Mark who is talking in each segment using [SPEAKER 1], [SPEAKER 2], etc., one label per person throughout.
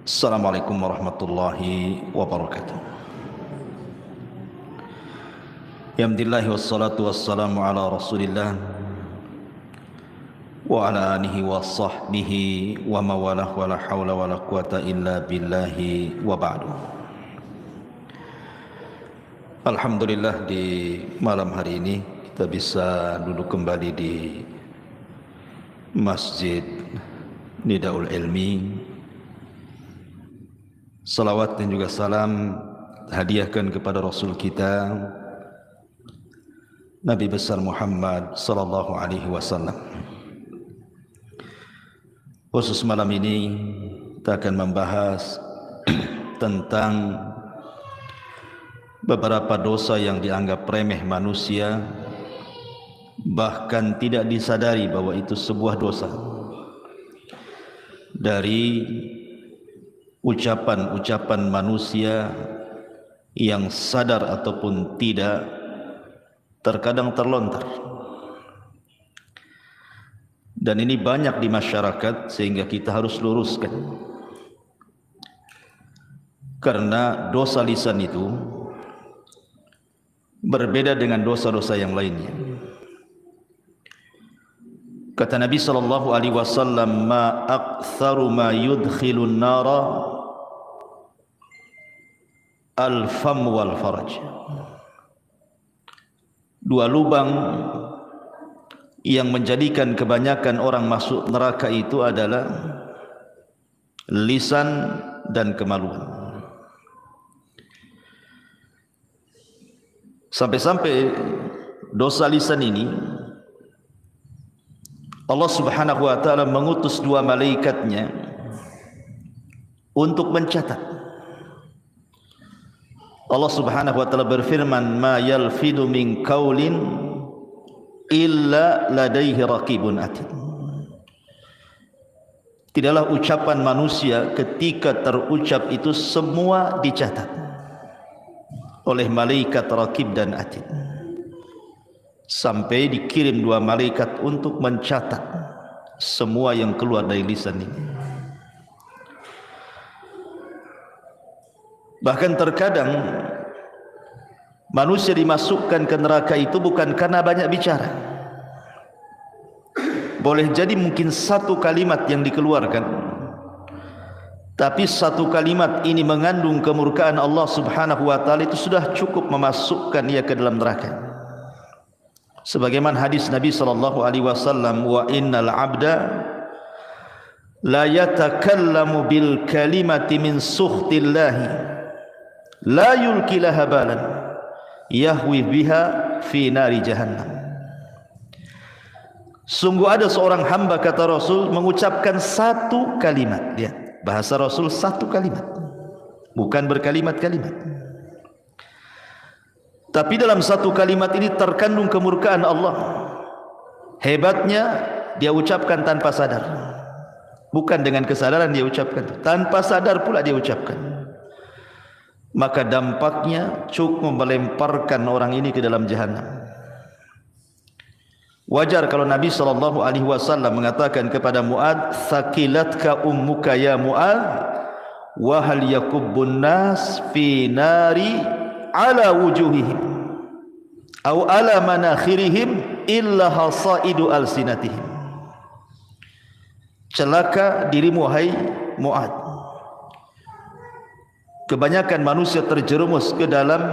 [SPEAKER 1] Assalamualaikum warahmatullahi wabarakatuh. Alhamdulillah wassalatu wassalamu ala Rasulillah wa ala alihi wa sahbihi wa mawalah wa la hawla wa la quwata illa billahi wa ba'du. Alhamdulillah, di malam hari ini kita bisa duduk kembali di Masjid Nidaul Ilmi. Salawat dan juga salam hadiahkan kepada Rasul kita Nabi besar Muhammad sallallahu alaihi wasallam. Khusus malam ini kita akan membahas tentang beberapa dosa yang dianggap remeh manusia, bahkan tidak disadari bahwa itu sebuah dosa. Dari ucapan-ucapan manusia yang sadar ataupun tidak terkadang terlontar, dan ini banyak di masyarakat sehingga kita harus luruskan, karena dosa lisan itu berbeda dengan dosa-dosa yang lainnya. Kata Nabi sallallahu alaihi wasallam, ma aktsaru ma yudkhilun nara al-fam wal faraj. Dua lubang yang menjadikan kebanyakan orang masuk neraka itu adalah lisan dan kemaluan. Sampai-sampai dosa lisan ini Allah subhanahu wa ta'ala mengutus dua malaikatnya untuk mencatat. Allah subhanahu wa ta'ala berfirman, ma yalfidu min qaulin illa ladaihi raqibun atid. Tidaklah ucapan manusia ketika terucap itu semua dicatat oleh malaikat raqib dan atid, sampai dikirim dua malaikat untuk mencatat semua yang keluar dari lisan ini. Bahkan terkadang manusia dimasukkan ke neraka itu bukan karena banyak bicara. Boleh jadi mungkin satu kalimat yang dikeluarkan, tapi satu kalimat ini mengandung kemurkaan Allah subhanahu wa ta'ala, itu sudah cukup memasukkan ia ke dalam neraka. Sebagaimana hadis Nabi sallallahu alaihi wasallam, wa innal abda la yatakallamu bil kalimati min sukhtillahi la yulqi laha balan yahwi biha fi nari jahannam. Sungguh ada seorang hamba, kata Rasul, mengucapkan satu kalimat. Lihat, bahasa Rasul satu kalimat, bukan berkalimat-kalimat. Tapi dalam satu kalimat ini terkandung kemurkaan Allah. Hebatnya, dia ucapkan tanpa sadar. Bukan dengan kesadaran dia ucapkan, tanpa sadar pula dia ucapkan. Maka dampaknya cukup melemparkan orang ini ke dalam jahanam. Wajar kalau Nabi SAW mengatakan kepada Mu'ad, sakilatka ummuka ya Mu'ad, wa hal yakubbun nas fi nari ala wujuhihim aw ala manakhirihim illa hasaidu alsinatihim. Celaka dirimu hai Mu'ad, kebanyakan manusia terjerumus ke dalam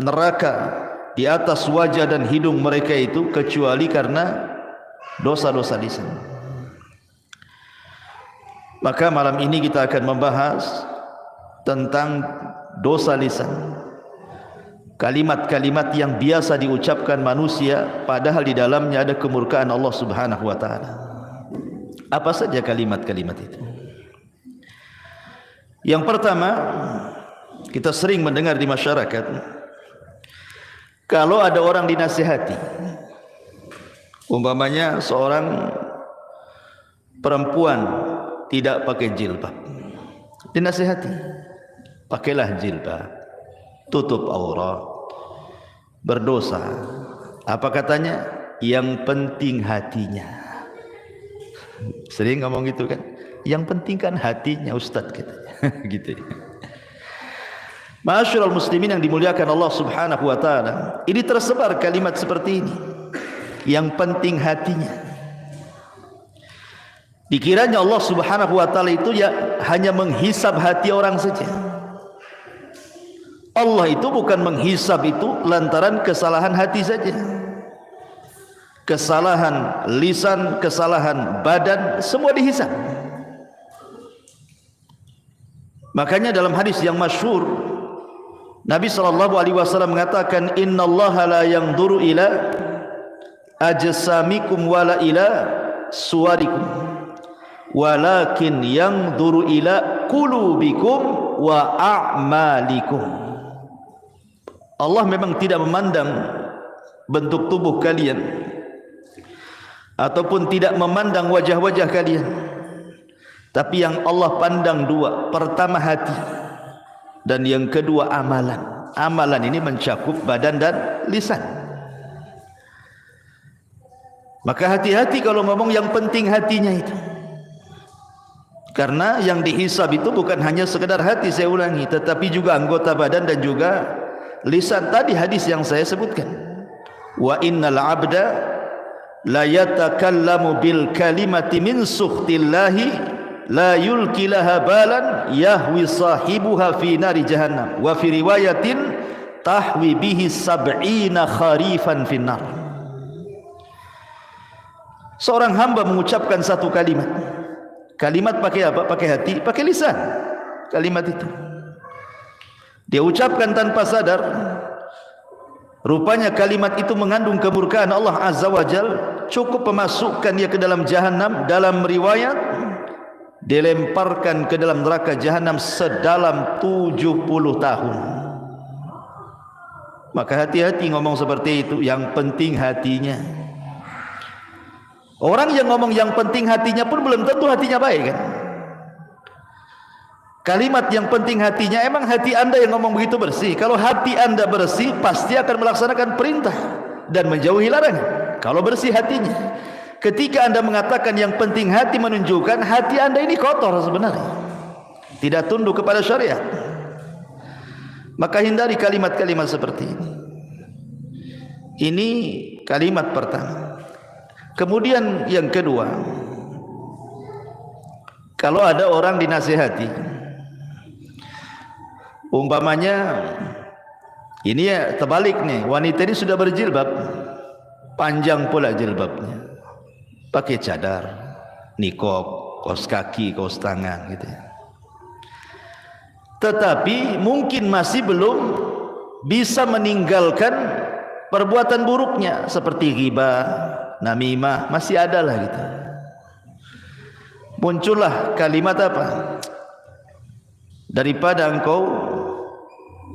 [SPEAKER 1] neraka di atas wajah dan hidung mereka itu kecuali karena dosa-dosa lisan. Maka malam ini kita akan membahas tentang dosa lisan. Kalimat-kalimat yang biasa diucapkan manusia padahal di dalamnya ada kemurkaan Allah subhanahu wa ta'ala. Apa saja kalimat-kalimat itu? Yang pertama, kita sering mendengar di masyarakat, kalau ada orang dinasihati, umpamanya seorang perempuan tidak pakai jilbab, dinasihati, pakailah jilbab, tutup aurat, berdosa. Apa katanya? Yang penting hatinya. Sering ngomong gitu kan? Yang penting kan hatinya Ustaz kita. Gitu. Ma'asyiral muslimin yang dimuliakan Allah Subhanahu wa taala. Ini tersebar kalimat seperti ini. Yang penting hatinya. Dikiranya Allah Subhanahu wa taala itu ya hanya menghisab hati orang saja. Allah itu bukan menghisab itu lantaran kesalahan hati saja. Kesalahan lisan, kesalahan badan, semua dihisab. Makanya dalam hadis yang masyhur Nabi SAW mengatakan, innallaha la yanzuru ila ajsamikum wala ila suwarikum walakin yanzuru ila qulubikum wa a'malikum. Allah memang tidak memandang bentuk tubuh kalian ataupun tidak memandang wajah-wajah kalian, tapi yang Allah pandang dua. Pertama hati, dan yang kedua amalan. Amalan ini mencakup badan dan lisan. Maka hati-hati kalau ngomong yang penting hatinya itu. Karena yang dihisab itu bukan hanya sekedar hati, saya ulangi, tetapi juga anggota badan dan juga lisan. Tadi hadis yang saya sebutkan, wa innal abda la yatakallamu bil kalimati min sukhtillahi la yulki laha balan yahwi sahibuha fi nari jahannam wa fi riwayatin tahwi bihi sab'ina kharifan finnar. Seorang hamba mengucapkan satu kalimat. Kalimat pakai apa? Pakai hati, pakai lisan. Kalimat itu dia ucapkan tanpa sadar. Rupanya kalimat itu mengandung kemurkaan Allah Azza wa Jal, cukup memasukkan dia ke dalam jahanam. Dalam riwayat dilemparkan ke dalam neraka jahanam sedalam 70 tahun. Maka hati-hati ngomong seperti itu. Yang penting hatinya. Orang yang ngomong yang penting hatinya pun belum tentu hatinya baik kan. Kalimat yang penting hatinya, emang hati anda yang ngomong begitu bersih? Kalau hati anda bersih, pasti akan melaksanakan perintah dan menjauhi larangan. Kalau bersih hatinya. Ketika anda mengatakan yang penting hati, menunjukkan hati anda ini kotor sebenarnya, tidak tunduk kepada syariat. Maka hindari kalimat-kalimat seperti ini. Ini kalimat pertama. Kemudian yang kedua, kalau ada orang dinasihati, umpamanya ini ya terbalik nih, wanita ini sudah berjilbab, panjang pula jilbabnya, pakai cadar, nikob, kaos kaki, kaos tangan gitu ya. Tetapi mungkin masih belum bisa meninggalkan perbuatan buruknya seperti ghibah, namimah, masih ada lah gitu. Muncullah kalimat apa? Daripada engkau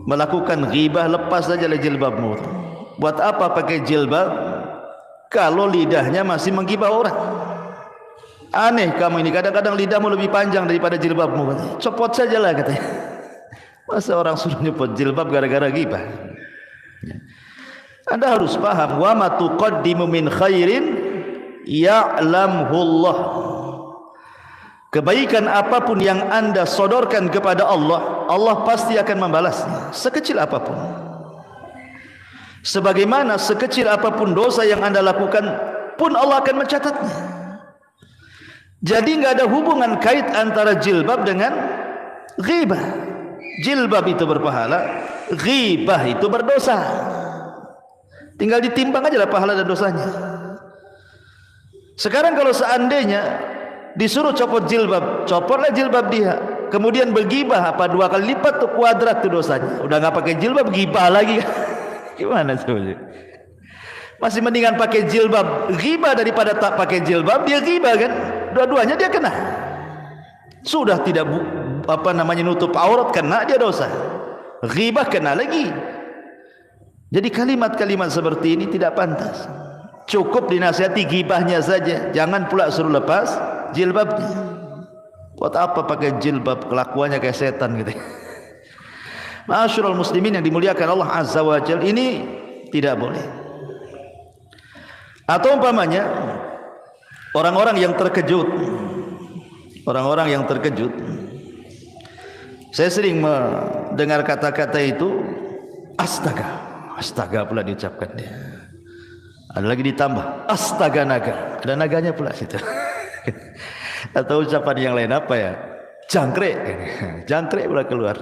[SPEAKER 1] melakukan ghibah, lepas saja jilbabmu. Buat apa pakai jilbab kalau lidahnya masih menggibah orang? Aneh kamu ini, kadang-kadang lidahmu lebih panjang daripada jilbabmu. Copot sajalah katanya. Masa orang suruh nyopot jilbab gara-gara ghibah? Anda harus paham, wa ma tuqaddimu min khairin ya'lamhu Allah. Kebaikan apapun yang anda sodorkan kepada Allah, Allah pasti akan membalasnya, sekecil apapun. Sebagaimana sekecil apapun dosa yang anda lakukan pun Allah akan mencatatnya. Jadi enggak ada hubungan kait antara jilbab dengan ghibah. Jilbab itu berpahala, ghibah itu berdosa. Tinggal ditimbang aja lah pahala dan dosanya. Sekarang kalau seandainya disuruh copot jilbab, copotlah jilbab dia. Kemudian bergibah, apa 2 kali lipat tuh, kuadrat tuh dosanya. Udah nggak pakai jilbab, gibah lagi. Gimana sebenarnya? Masih mendingan pakai jilbab gibah daripada tak pakai jilbab, dia gibah kan? Dua-duanya dia kena. Sudah tidak nutup aurat, kena dia dosa. Ghibah kena lagi. Jadi kalimat-kalimat seperti ini tidak pantas. Cukup dinasihati ghibahnya saja, jangan pula suruh lepas jilbabnya. Buat apa pakai jilbab, kelakuannya kayak setan gitu. Ma'asyiral muslimin yang dimuliakan Allah Azza wa Jalla, ini tidak boleh. Atau umpamanya orang-orang yang terkejut orang-orang yang terkejut. Saya sering mendengar kata-kata itu, astaga, astaga pula diucapkan dia. Ada lagi ditambah, astaga naga, ada naganya pula situ. Atau ucapan yang lain apa ya? Jangkrik, jangkrik pula keluar.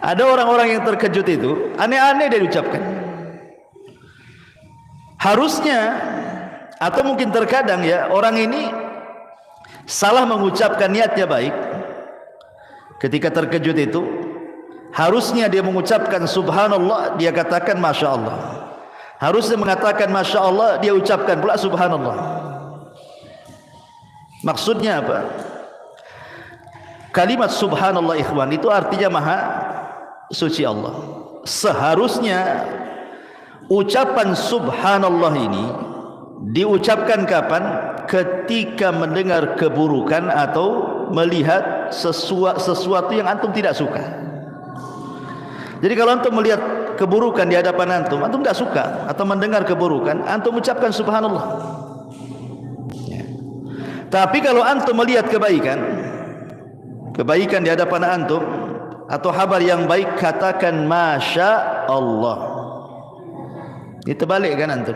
[SPEAKER 1] Ada orang-orang yang terkejut itu, aneh-aneh dia diucapkan. Harusnya, atau mungkin terkadang ya, orang ini salah mengucapkan niatnya baik. Ketika terkejut itu, harusnya dia mengucapkan subhanallah, dia katakan masya Allah. Harusnya mengatakan masya Allah, dia ucapkan pula subhanallah. Maksudnya apa? Kalimat subhanallah ikhwan itu artinya maha suci Allah. Seharusnya ucapan subhanallah ini diucapkan kapan? Ketika mendengar keburukan atau melihat sesuatu yang antum tidak suka. Jadi kalau antum melihat keburukan di hadapan antum tidak suka, atau mendengar keburukan, antum ucapkan subhanallah ya. Tapi kalau antum melihat kebaikan di hadapan antum atau kabar yang baik, katakan masya Allah. Ini terbalik kan antum.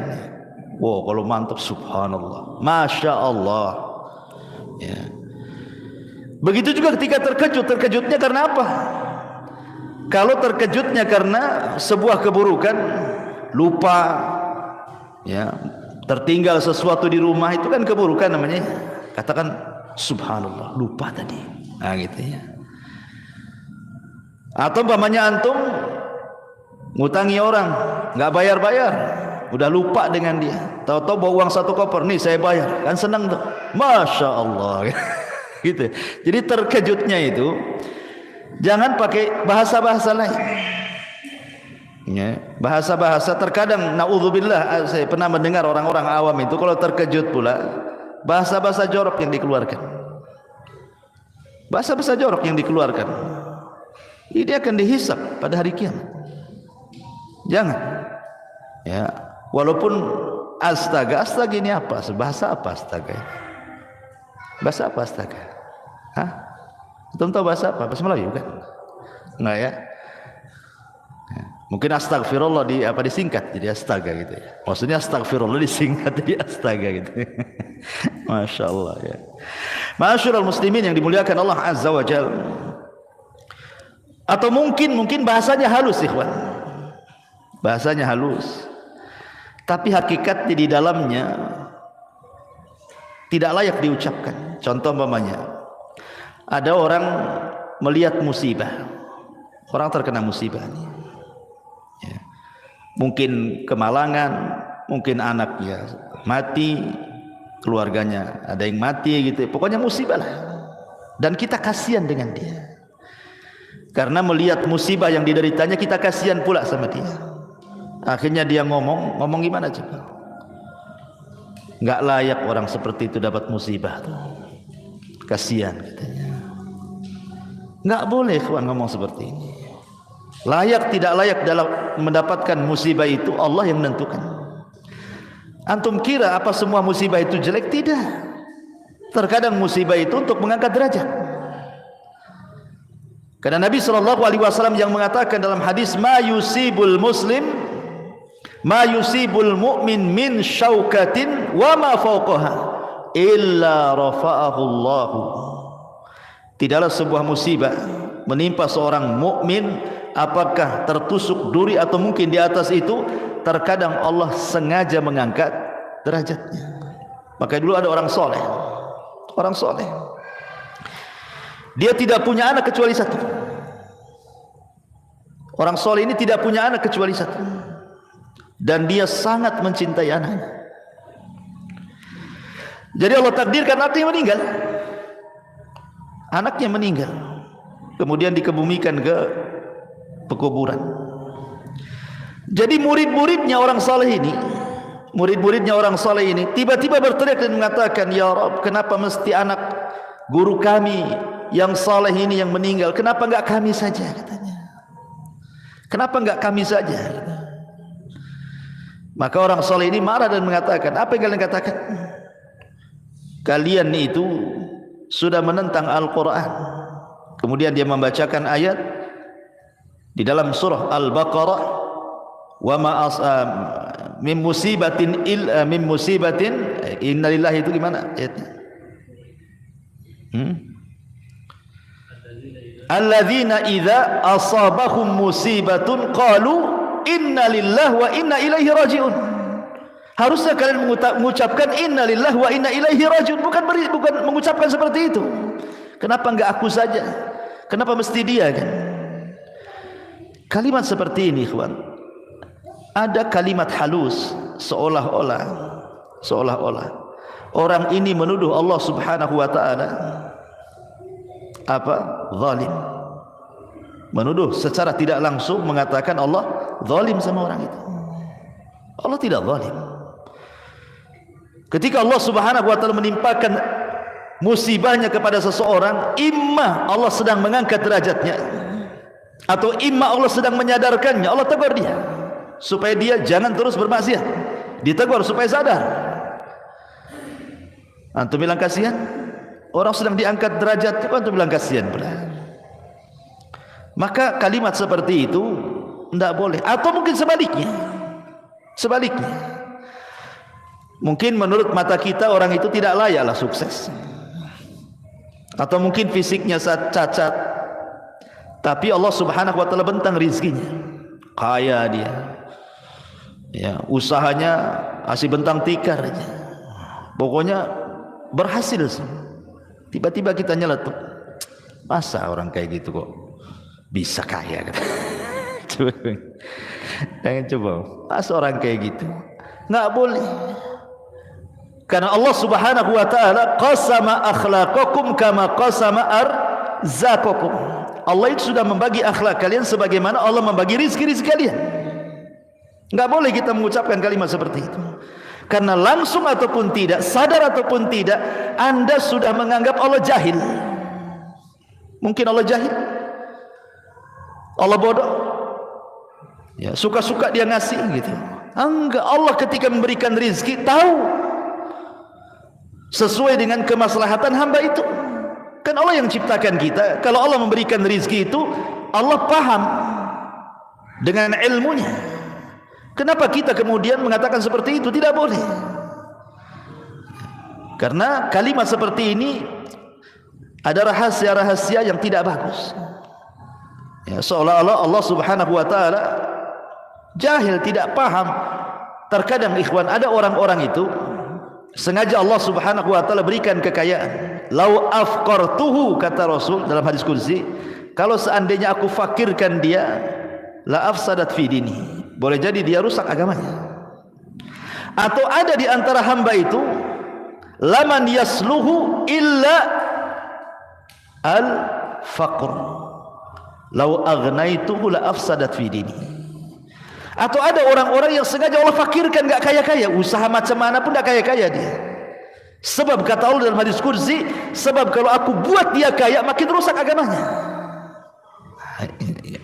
[SPEAKER 1] Wow, kalau mantap subhanallah, masya Allah ya. Begitu juga ketika terkejutnya karena apa? Kalau terkejutnya karena sebuah keburukan, lupa ya, tertinggal sesuatu di rumah, itu kan keburukan namanya. Katakan subhanallah, lupa tadi. Nah gitu ya. Atau umpamanya antum ngutangi orang, nggak bayar-bayar, udah lupa dengan dia, tahu-tahu bawa uang 1 koper, nih saya bayar, kan senang tuh, masya Allah. Gitu. Jadi terkejutnya itu jangan pakai bahasa-bahasa lain ya. Bahasa-bahasa terkadang naudzubillah, saya pernah mendengar orang-orang awam itu kalau terkejut pula bahasa-bahasa jorok yang dikeluarkan. Bahasa-bahasa jorok yang dikeluarkan ini akan dihisab pada hari kiamat. Jangan ya, walaupun astaga ini apa? Bahasa apa astaga? Bahasa apa astaga? Hah? Tahu bahasa apa? Bahasa Melayu kan? Enggak ya? Mungkin astagfirullah disingkat jadi astaga gitu ya. Maksudnya astagfirullah disingkat jadi astaga gitu. Masya Allah ya. Masyarul muslimin yang dimuliakan Allah Azza wa Jalla. Atau mungkin bahasanya halus ikhwan. Bahasanya halus. Tapi hakikatnya di dalamnya tidak layak diucapkan. Contoh umpamanya, ada orang melihat musibah, orang terkena musibah ya. Mungkin kemalangan, mungkin anaknya mati, keluarganya ada yang mati gitu, pokoknya musibah lah. Dan kita kasihan dengan dia, karena melihat musibah yang dideritanya kita kasihan pula sama dia. Akhirnya dia ngomong gimana coba? Nggak layak orang seperti itu dapat musibah tuh. Kasihan katanya. Nggak boleh kawan ngomong seperti ini. Layak tidak layak dalam mendapatkan musibah itu Allah yang menentukan. Antum kira apa semua musibah itu jelek? Tidak. Terkadang musibah itu untuk mengangkat derajat. Karena Nabi SAW yang mengatakan dalam hadis, ma yusibul mu'min min syaukatin wa ma fawqaha illa rafa'ahu Allah. Tidaklah sebuah musibah menimpa seorang mukmin, apakah tertusuk duri atau mungkin di atas itu, terkadang Allah sengaja mengangkat derajatnya. Maka dulu ada orang soleh, dia tidak punya anak kecuali satu. Orang soleh ini tidak punya anak kecuali satu, dan dia sangat mencintai anaknya. Jadi Allah takdirkan anaknya meninggal, kemudian dikebumikan ke pekuburan. Jadi murid-muridnya orang saleh ini tiba-tiba berteriak dan mengatakan, ya Rabb, kenapa mesti anak guru kami yang saleh ini yang meninggal? Kenapa enggak kami saja, katanya. Kenapa enggak kami saja? Maka orang saleh ini marah dan mengatakan, apa yang kalian katakan? Kalian itu sudah menentang Al-Quran. Kemudian dia membacakan ayat di dalam surah Al-Baqarah, wa ma min musibatin innalillahi, itu gimana ayatnya? Alladzina idza asabahum musibatun qalu innalillahi wa inna ilaihi rajiun. Harusnya kalian mengucapkan innalillahi wa inna ilaihi rajiun, bukan mengucapkan seperti itu. Kenapa enggak aku saja? Kenapa mesti dia kan? Kalimat seperti ini, ikhwan, ada kalimat halus, seolah-olah orang ini menuduh Allah Subhanahu wa taala apa? Zalim. Menuduh secara tidak langsung, mengatakan Allah zalim sama orang itu. Allah tidak zalim. Ketika Allah Subhanahu wa taala menimpakan musibahnya kepada seseorang, imma Allah sedang mengangkat derajatnya, atau imma Allah sedang menyadarkannya. Allah tegur dia supaya dia jangan terus bermaksiat, ditegur supaya sadar. Antum bilang kasihan, orang sedang diangkat derajat, antum bilang kasihan pula. Maka kalimat seperti itu tidak boleh. Atau mungkin sebaliknya, mungkin menurut mata kita orang itu tidak layaklah sukses, atau mungkin fisiknya cacat, tapi Allah Subhanahu wa taala bentang rizkinya, kaya dia, ya, usahanya masih bentang tikar aja, pokoknya berhasil. Tiba-tiba kita nyeletuk, masa orang kayak gitu kok bisa kaya? Jangan coba, masa orang kayak gitu? Nggak boleh. Karena Allah Subhanahu wa taala qasama akhlaqakum kama qasama arzaqakum. Allah itu sudah membagi akhlak kalian sebagaimana Allah membagi rizki-rizki kalian. Enggak boleh kita mengucapkan kalimat seperti itu. Karena langsung ataupun tidak, sadar ataupun tidak, Anda sudah menganggap Allah jahil. Mungkin Allah jahil, Allah bodoh, ya, suka-suka dia ngasih gitu. Enggak, Allah ketika memberikan rizki tahu sesuai dengan kemaslahatan hamba itu. Kan Allah yang ciptakan kita. Kalau Allah memberikan rizki itu, Allah paham dengan ilmunya. Kenapa kita kemudian mengatakan seperti itu? Tidak boleh. Karena kalimat seperti ini ada rahasia-rahasia yang tidak bagus, ya, seolah-olah Allah Subhanahu wa taala jahil, tidak paham. Terkadang ikhwan, ada orang-orang itu sengaja Allah Subhanahu wa taala berikan kekayaan. Lau afqartuhu, kata Rasul dalam hadis qudsi, kalau seandainya aku fakirkan dia, la afsadat fi dini, boleh jadi dia rusak agamanya. Atau ada di antara hamba itu, laman yasluhu illa al faqr, lau agnaituhu la afsadat fi dini. Atau ada orang-orang yang sengaja Allah fakirkan, enggak kaya-kaya, usaha macam mana pun enggak kaya-kaya dia. Sebab kata Allah dalam hadis qudsi, sebab kalau aku buat dia kaya makin rusak agamanya.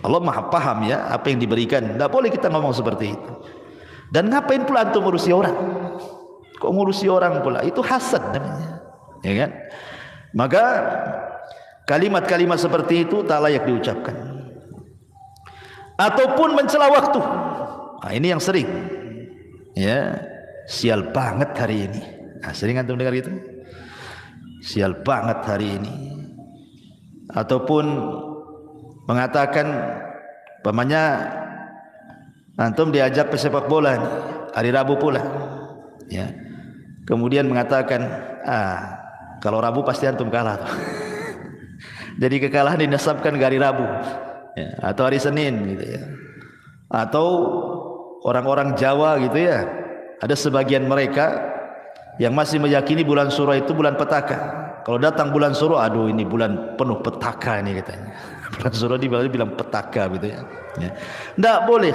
[SPEAKER 1] Allah Maha paham ya apa yang diberikan. Enggak boleh kita ngomong seperti itu. Dan ngapain pula antum ngurusi orang? Kok ngurusi orang pula? Itu hasad namanya, ya kan? Maka kalimat-kalimat seperti itu tak layak diucapkan. Ataupun mencela waktu. Nah, ini yang sering, ya, sial banget hari ini. Nah, sering antum dengar gitu? Sial banget hari ini. Ataupun mengatakan, pamannya antum diajak pesepak bola nih, hari Rabu pula, ya, kemudian mengatakan, kalau Rabu pasti antum kalah tuh. Jadi kekalahan dinasabkan ke hari Rabu, ya, atau hari Senin gitu ya. Atau orang-orang Jawa gitu ya, ada sebagian mereka yang masih meyakini bulan Suro itu bulan petaka. Kalau datang bulan Suro, aduh ini bulan penuh petaka ini katanya. Bulan Suro dibilang petaka gitu ya. Tidak boleh.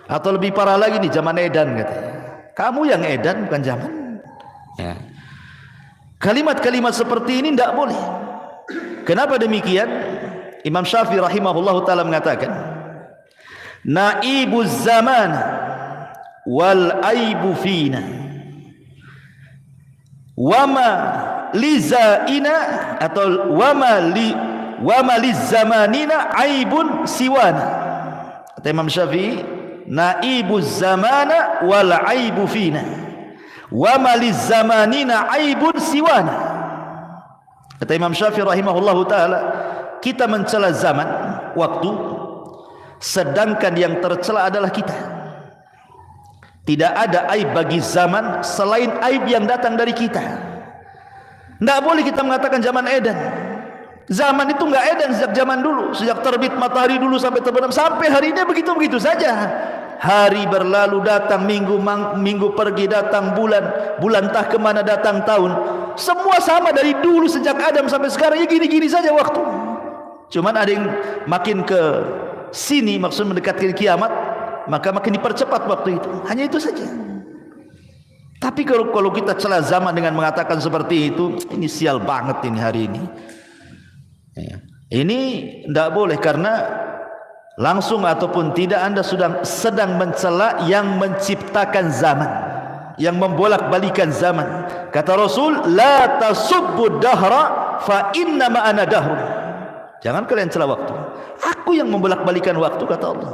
[SPEAKER 1] Atau lebih parah lagi nih, zaman edan katanya. Kamu yang edan bukan zaman, ya. Kalimat-kalimat seperti ini tidak boleh. Kenapa demikian? Imam Syafi'i rahimahullahu ta'ala mengatakan, naibuz zaman wal aibu fina wama lizaina atau wama lizamanina aibun siwana. Kata Imam Syafi'i, naibuz zamana wal aibu fina, wama lizamanina aibun siwana. Kata Imam Syafi'i rahimahullahu taala, kita mencela zaman, waktu, sedangkan yang tercela adalah kita. Tidak ada aib bagi zaman selain aib yang datang dari kita. Tidak boleh kita mengatakan zaman edan. Zaman itu enggak edan sejak zaman dulu, sejak terbit matahari dulu sampai terbenam, sampai hari ini begitu-begitu saja. Hari berlalu datang, minggu pergi datang, bulan entah kemana datang, tahun. Semua sama dari dulu sejak Adam sampai sekarang, ya gini-gini saja waktu. Cuman ada yang makin ke sini, maksud mendekatkan kiamat, maka makin dipercepat waktu itu. Hanya itu saja. Tapi kalau kita celah zaman dengan mengatakan seperti itu, ini sial banget ini hari ini. Ini tidak boleh, karena langsung ataupun tidak Anda sedang mencela yang menciptakan zaman, yang membolak-balikan zaman. Kata Rasul, la tasubbu dahra fa inna ma ana dahrun. Jangan kalian cela waktu. Aku yang membolak-balikan waktu, kata Allah.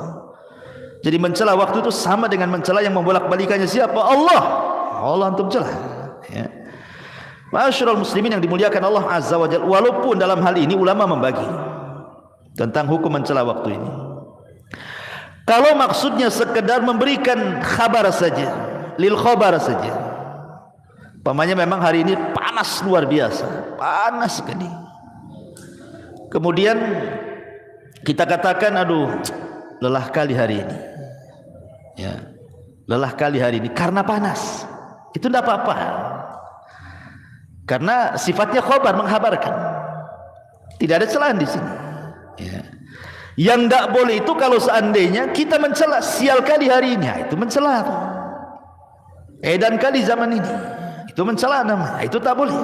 [SPEAKER 1] Jadi mencela waktu itu sama dengan mencela yang membolak-balikannya siapa? Allah. Allah antum celah. Ya. Ma'asyiral muslimin yang dimuliakan Allah Azza wa Jalla. Walaupun dalam hal ini ulama membagi tentang hukum mencela waktu ini. Kalau maksudnya sekedar memberikan kabar saja, lil khabar saja. Pamannya memang hari ini panas luar biasa, panas sekali. Kemudian kita katakan, aduh, lelah kali hari ini. Ya, lelah kali hari ini karena panas. Itu tidak apa-apa. Karena sifatnya khabar, menghabarkan. Tidak ada celahan di sini. Ya. Yang tidak boleh itu kalau seandainya kita mencela, sial kali hari ini, itu mencela. Edan kali zaman ini, itu mencela namanya. Itu tak boleh.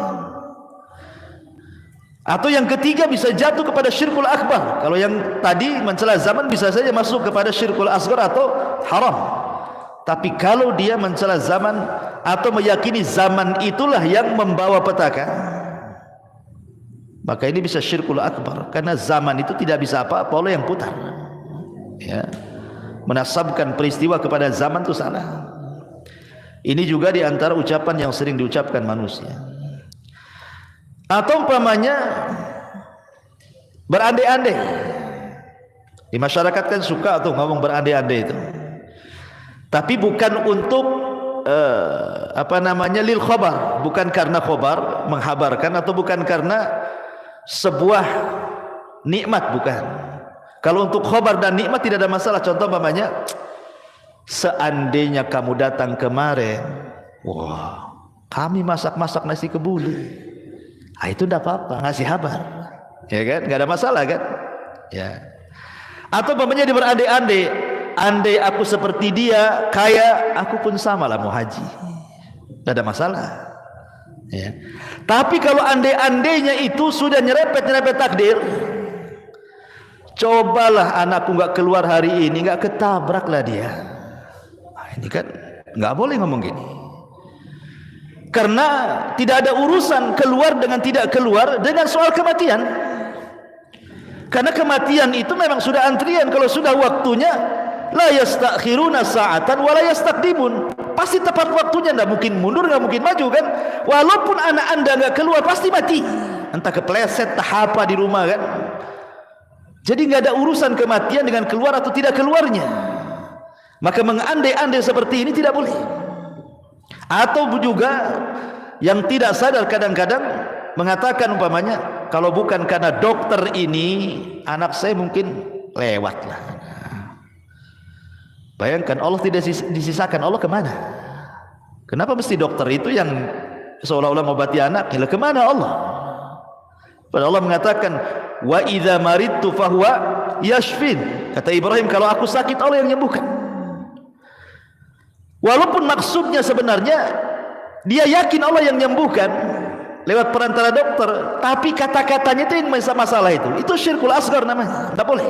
[SPEAKER 1] Atau yang ketiga bisa jatuh kepada syirkul akbar. Kalau yang tadi mencela zaman bisa saja masuk kepada syirkul asghar atau haram. Tapi kalau dia mencela zaman atau meyakini zaman itulah yang membawa petaka, maka ini bisa syirkul akbar, karena zaman itu tidak bisa apa-apa oleh yang putar. Ya. Menasabkan peristiwa kepada zaman itu salah. Ini juga di antara ucapan yang sering diucapkan manusia. Atau umpamanya berandai-andai. Di masyarakat kan suka tuh ngomong berandai-andai itu. Tapi bukan untuk lil khabar, bukan karena khabar menghabarkan, atau bukan karena sebuah nikmat, bukan. Kalau untuk khabar dan nikmat tidak ada masalah. Contoh umpamanya, seandainya kamu datang kemarin, wah, kami masak-masak nasi kebuli. Ah, itu tidak apa-apa, ngasih kabar, ya kan? Nggak ada masalah kan? Ya. Atau umpamanya dia berandai-andai, andai aku seperti dia, kaya, aku pun sama lah mau haji. Tidak ada masalah. Ya. Tapi kalau andai-andainya itu sudah nyerepet takdir, cobalah anakku nggak keluar hari ini, nggak ketabraklah dia. Nah, ini kan nggak boleh ngomong gini. Karena tidak ada urusan keluar dengan tidak keluar dengan soal kematian. Karena kematian itu memang sudah antrian. Kalau sudah waktunya, la yastakhiruna sa'atan wa la yastaqdimun. Pasti tepat waktunya, enggak mungkin mundur, enggak mungkin maju kan. Walaupun anak Anda enggak keluar, pasti mati. Entah kepleset, entah apa di rumah kan. Jadi enggak ada urusan kematian dengan keluar atau tidak keluarnya. Maka mengandai-andai seperti ini tidak boleh. Atau juga yang tidak sadar kadang-kadang mengatakan umpamanya, kalau bukan karena dokter ini, anak saya mungkin lewat lah. Bayangkan, Allah tidak disisakan, Allah kemana? Kenapa mesti dokter itu yang seolah-olah mengobati anak? Gila, kemana Allah? Padahal Allah mengatakan, wa idza maridtu fahuwa yashfin. Kata Ibrahim, kalau aku sakit Allah yang menyembuhkan. Walaupun maksudnya sebenarnya dia yakin Allah yang menyembuhkan lewat perantara dokter, tapi kata-katanya itu yang masalah itu syirkul asghar namanya, tidak boleh.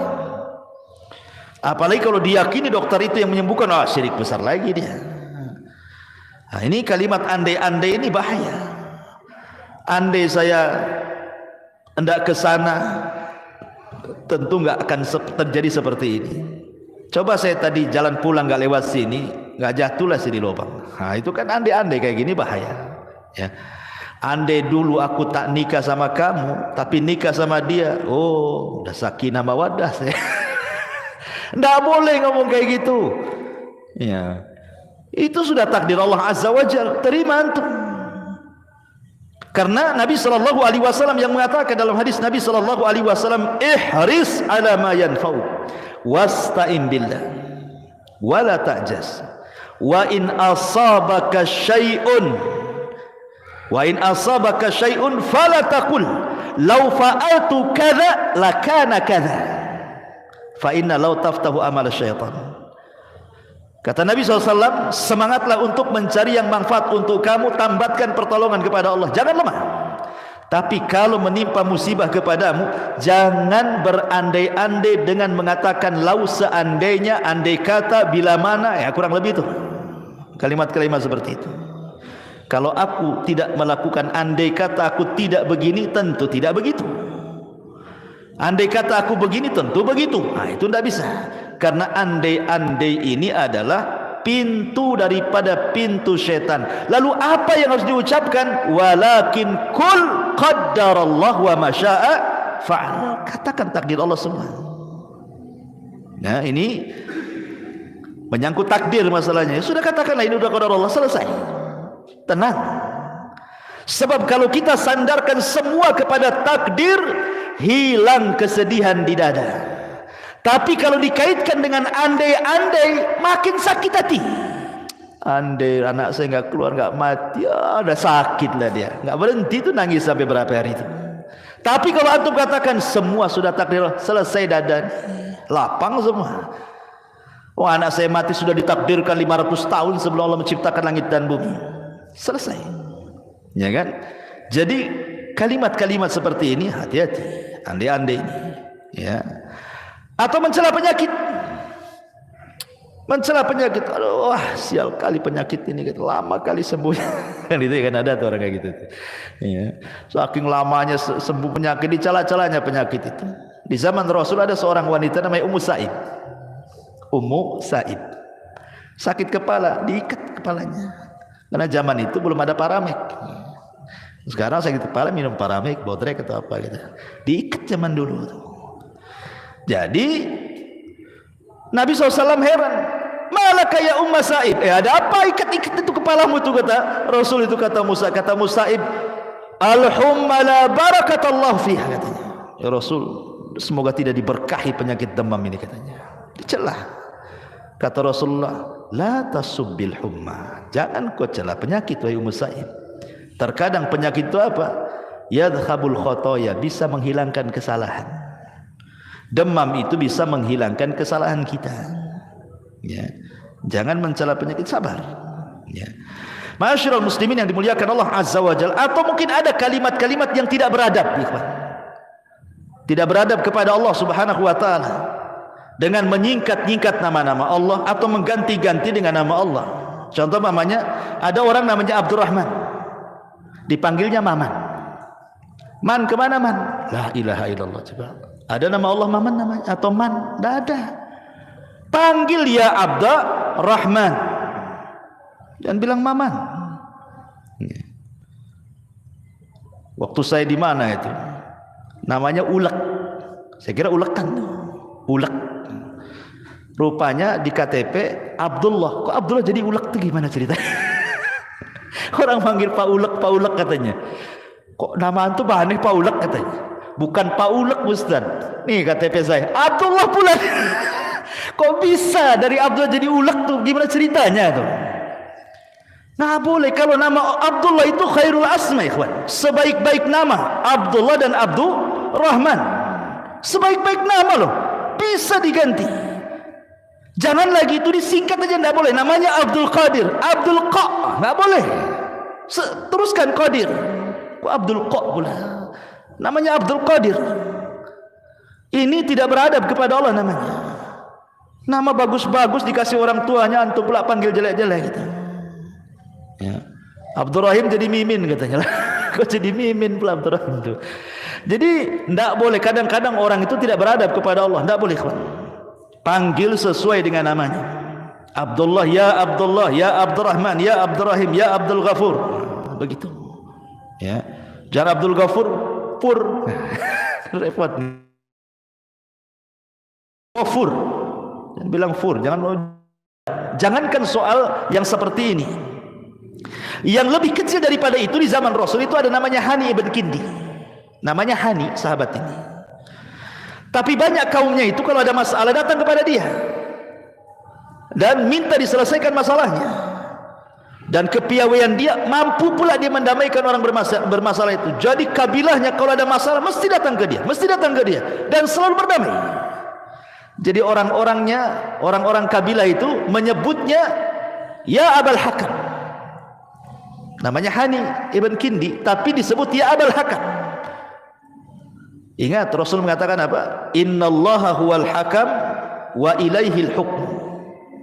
[SPEAKER 1] Apalagi kalau diyakini dokter itu yang menyembuhkan, syirik besar lagi dia. Nah, ini kalimat andai-andai ini bahaya. andai saya hendak ke sana, tentu nggak akan terjadi seperti ini. Coba saya tadi jalan pulang nggak lewat sini, nggak jatuhlah sini lubang. Nah, itu kan andai-andai kayak gini bahaya. Ya. Andai dulu aku tak nikah sama kamu, tapi nikah sama dia, oh, udah sakinah mawaddah saya. Nggak boleh ngomong kayak gitu. Ya. Itu sudah takdir Allah Azza wa Jalla. Terima antum. Karena Nabi sallallahu alaihi wasallam yang mengatakan dalam hadis Nabi sallallahu alaihi wasallam, ihris ala ma yanfa'u wasta'in billah wa la ta'jaz wa in asabaka syai'un fala taqul law fa'altu kadza lakana kadza fa inna law taftahu amal syaitan. Kata Nabi SAW, semangatlah untuk mencari yang manfaat untuk kamu, tambatkan pertolongan kepada Allah, jangan lemah. Tapi kalau menimpa musibah kepadamu, jangan berandai-andai dengan mengatakan lau seandainya, andai kata, bila mana, ya kurang lebih itu kalimat-kalimat seperti itu. Kalau aku tidak melakukan andai kata aku tidak begini, tentu tidak begitu. Andai kata aku begini, tentu begitu. Nah, itu tidak bisa. Karena andai-andai ini adalah pintu daripada pintu setan. Lalu apa yang harus diucapkan? Walakin kul qaddarallahu wa ma syaa fa'al. Katakan takdir Allah semua. Nah, ini menyangkut takdir masalahnya. Sudah katakanlah ini sudah qadar Allah, selesai. Tenang. Sebab kalau kita sandarkan semua kepada takdir, hilang kesedihan di dada. Tapi kalau dikaitkan dengan andai-andai, makin sakit hati. Andai anak saya nggak keluar, nggak mati, ya udah sakit lah dia, nggak berhenti itu nangis sampai berapa hari itu. Tapi kalau antum katakan semua sudah takdir, selesai dadan, lapang semua. Oh, anak saya mati sudah ditakdirkan 500 tahun sebelum Allah menciptakan langit dan bumi, selesai. Ya kan? Jadi kalimat-kalimat seperti ini hati-hati, andai-andai ini, ya. Atau mencela penyakit, aduh, wah sial kali penyakit ini, lama kali sembuh. Kan itu kan ada tuh orang kayak gitu. Ya. Saking lamanya sembuh penyakit, dicela-celanya penyakit itu. Di zaman Rasul ada seorang wanita namanya Ummu Sa'id. Sakit kepala, diikat kepalanya. Karena zaman itu belum ada paramek. Sekarang sakit kepala minum paramek, bodrek atau apa gitu. Diikat zaman dulu tuh. Jadi Nabi SAW heran, malaka ya Ummu Sa'id, ada apa ikat-ikat itu kepalamu itu, kata Rasul itu, kata Sa'id, al-humma la barakatallahu fiha, katanya. Ya Rasul, semoga tidak diberkahi penyakit demam ini, katanya. Dicelah. Kata Rasulullah, la tasubbil humma, jangan kau celah penyakit wahai Ummu Sa'id. Terkadang penyakit itu apa? Yadhabul khotoya, bisa menghilangkan kesalahan. Demam itu bisa menghilangkan kesalahan kita. Ya. Jangan mencela penyakit, sabar. Ya. Ma'asyiral muslimin yang dimuliakan Allah Azza wa Jalla. Atau mungkin ada kalimat-kalimat yang tidak beradab, ikhwan. Tidak beradab kepada Allah Subhanahu wa taala dengan menyingkat-nyingkat nama-nama Allah atau mengganti-ganti dengan nama Allah. Contoh namanya, ada orang namanya Abdurrahman, dipanggilnya Maman. Man kemana man? La ilaha illallah. Coba. Ada nama Allah Maman namanya atau Man? Tidak ada. Panggil ya Abdurrahman, dan bilang Maman. Waktu saya di mana itu, namanya Ulek. Saya kira ulekan. Ulek. Rupanya di KTP Abdullah. Kok Abdullah jadi Ulek itu gimana ceritanya? Orang manggil Pak Ulek katanya. Kok nama antum aneh, Pak Ulek katanya. Bukan Pak Ulek Ustaz. Nih KTP saya Abdullah pula. Kok bisa dari Abdullah jadi Ulek tuh? Gimana ceritanya tuh? Nah boleh, kalau nama Abdullah itu khairul asma, ikhwan. Sebaik-baik nama Abdullah dan Abdurrahman. Sebaik-baik nama loh. Bisa diganti. Jangan lagi itu disingkat aja, enggak boleh. Namanya Abdul Qadir, Abdul Qa, enggak boleh. Teruskan Qadir. Kok Abdul Qa pula? Namanya Abdul Qadir. Ini tidak beradab kepada Allah namanya. Nama bagus-bagus dikasih orang tuanya, antum pula panggil jelek-jelek gitu. Ya. Abdurrahim jadi Mimin katanya. Kok jadi Mimin pula Abdurrahim itu? Jadi tidak boleh, kadang-kadang orang itu tidak beradab kepada Allah, tidak boleh. Panggil sesuai dengan namanya. Abdullah, ya Abdurrahman, ya Abdurrahim, ya Abdul Ghafur. Begitu. Ya. Jangan Abdul Ghafur pur. Repot. Ghafur. Jangan bilang fur, jangankan soal yang seperti ini. Yang lebih kecil daripada itu di zaman Rasul itu ada namanya Hani ibn Kindi. Namanya Hani, sahabat ini. Tapi banyak kaumnya itu kalau ada masalah datang kepada dia dan minta diselesaikan masalahnya. Dan kepiawaian dia mampu pula dia mendamaikan orang bermasalah itu. Jadi kabilahnya kalau ada masalah mesti datang ke dia, dan selalu berdamai. Jadi orang-orang kabilah itu menyebutnya ya Abul Hakam. Namanya Hani ibn Kindi, tapi disebut ya Abul Hakam. Ingat Rasul mengatakan apa? Innallaha huwal hakam wa ilaihil hukm.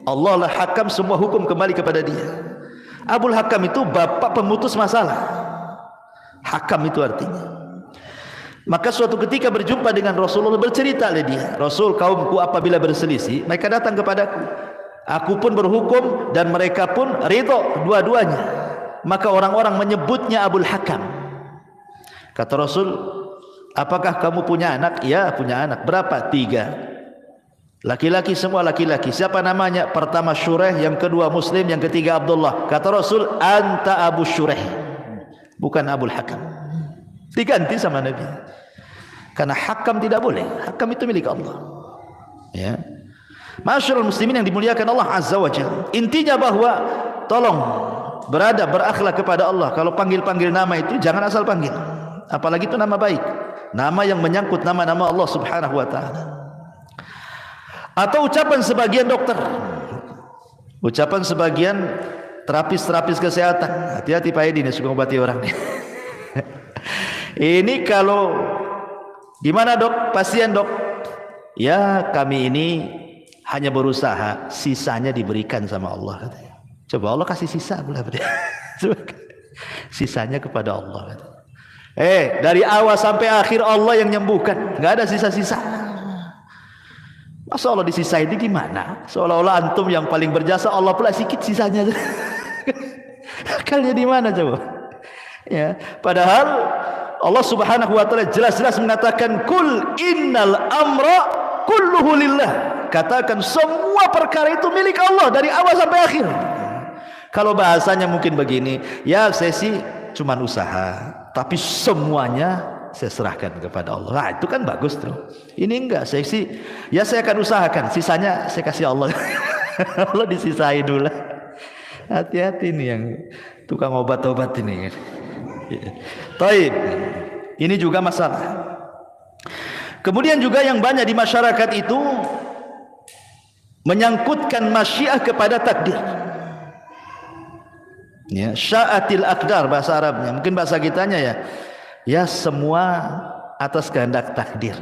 [SPEAKER 1] Allah lah hakam, semua hukum kembali kepada dia. Abul Hakam itu bapak pemutus masalah. Hakam itu artinya. Maka suatu ketika berjumpa dengan Rasulullah, bercerita oleh dia, Rasul, kaumku apabila berselisih mereka datang kepadaku, aku pun berhukum dan mereka pun ridho dua-duanya. Maka orang-orang menyebutnya Abul Hakam. Kata Rasul, apakah kamu punya anak? Ya, punya anak. Berapa? 3. Laki-laki, semua laki-laki. Siapa namanya? Pertama Syureh, yang kedua Muslim, yang ketiga Abdullah. Kata Rasul, anta Abu Syureh, bukan Abul Hakam. Diganti sama Nabi. Karena hakam tidak boleh. Hakam itu milik Allah. Ya. Masyarul muslimin yang dimuliakan Allah Azza wa Jalla. Intinya bahwa tolong beradab, berakhlak kepada Allah. Kalau panggil-panggil nama itu jangan asal panggil. Apalagi itu nama baik. Nama yang menyangkut nama-nama Allah Subhanahu wa taala. Atau ucapan sebagian dokter. Ucapan sebagian terapis kesehatan. Hati-hati Pak Edi nih, suka obati orang nih. Ini kalau gimana dok, pasien dok? Ya kami ini hanya berusaha, sisanya diberikan sama Allah katanya. Coba Allah kasih sisa pula. Sisanya kepada Allah. Dari awal sampai akhir Allah yang nyembuhkan, nggak ada sisa-sisa. Masa Allah disisain di gimana? Seolah-olah antum yang paling berjasa, Allah pula sikit sisanya. Akalnya di mana coba? Ya, padahal Allah Subhanahu wa taala jelas-jelas mengatakan kul innal amra kulluhu lillah. Katakan semua perkara itu milik Allah dari awal sampai akhir. Kalau bahasanya mungkin begini, ya saya sih cuma usaha, tapi semuanya saya serahkan kepada Allah. Nah, itu kan bagus tuh. Ini enggak, saya sih ya saya akan usahakan, sisanya saya kasih Allah. Allah disisai dulu. Hati-hati nih yang tukang obat-obat ini. Taib. Ini juga masalah. Kemudian juga yang banyak di masyarakat itu menyangkutkan masyiah kepada takdir. Ya, sya'atil aqdar bahasa Arabnya. Mungkin bahasa kitanya ya. Ya semua atas kehendak takdir.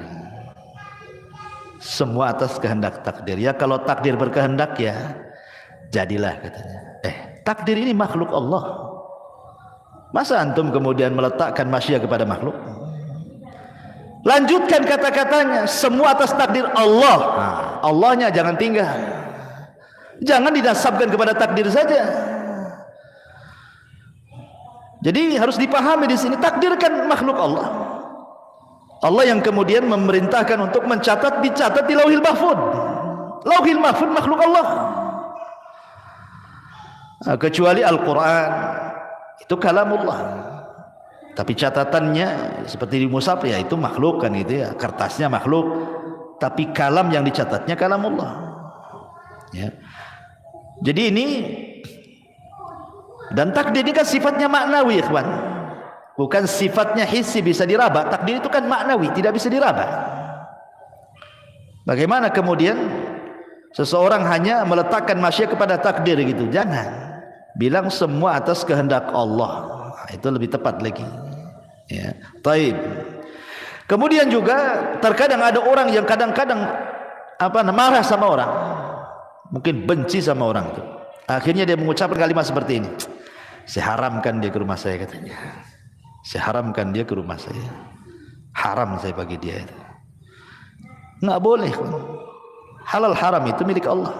[SPEAKER 1] Semua atas kehendak takdir. Ya kalau takdir berkehendak ya jadilah katanya. Takdir ini makhluk Allah. Masa antum kemudian meletakkan masyiah kepada makhluk? Lanjutkan kata-katanya, semua atas takdir Allah. Allahnya jangan tinggal. Jangan dinasabkan kepada takdir saja. Jadi harus dipahami di sini, takdir kan makhluk Allah. Allah yang kemudian memerintahkan untuk mencatat, dicatat di Lauhil Mahfuz. Lauhil Mahfuz makhluk Allah. Kecuali Al-Quran, itu kalamullah. Tapi catatannya seperti di mushaf ya itu makhluk kan gitu ya, kertasnya makhluk. Tapi kalam yang dicatatnya kalamullah. Ya. Jadi ini dan takdir ini kan sifatnya maknawi, ikhwan. Bukan sifatnya hissi bisa diraba. Takdir itu kan maknawi, tidak bisa diraba. Bagaimana kemudian seseorang hanya meletakkan masyiah kepada takdir gitu? Jangan. Bilang semua atas kehendak Allah. Itu lebih tepat lagi. Ya, taib. Kemudian juga terkadang ada orang yang kadang-kadang marah sama orang. Mungkin benci sama orang itu. Akhirnya dia mengucapkan kalimat seperti ini. Saya haramkan dia ke rumah saya katanya. Saya haramkan dia ke rumah saya. Haram saya bagi dia itu. Nggak boleh. Halal haram itu milik Allah.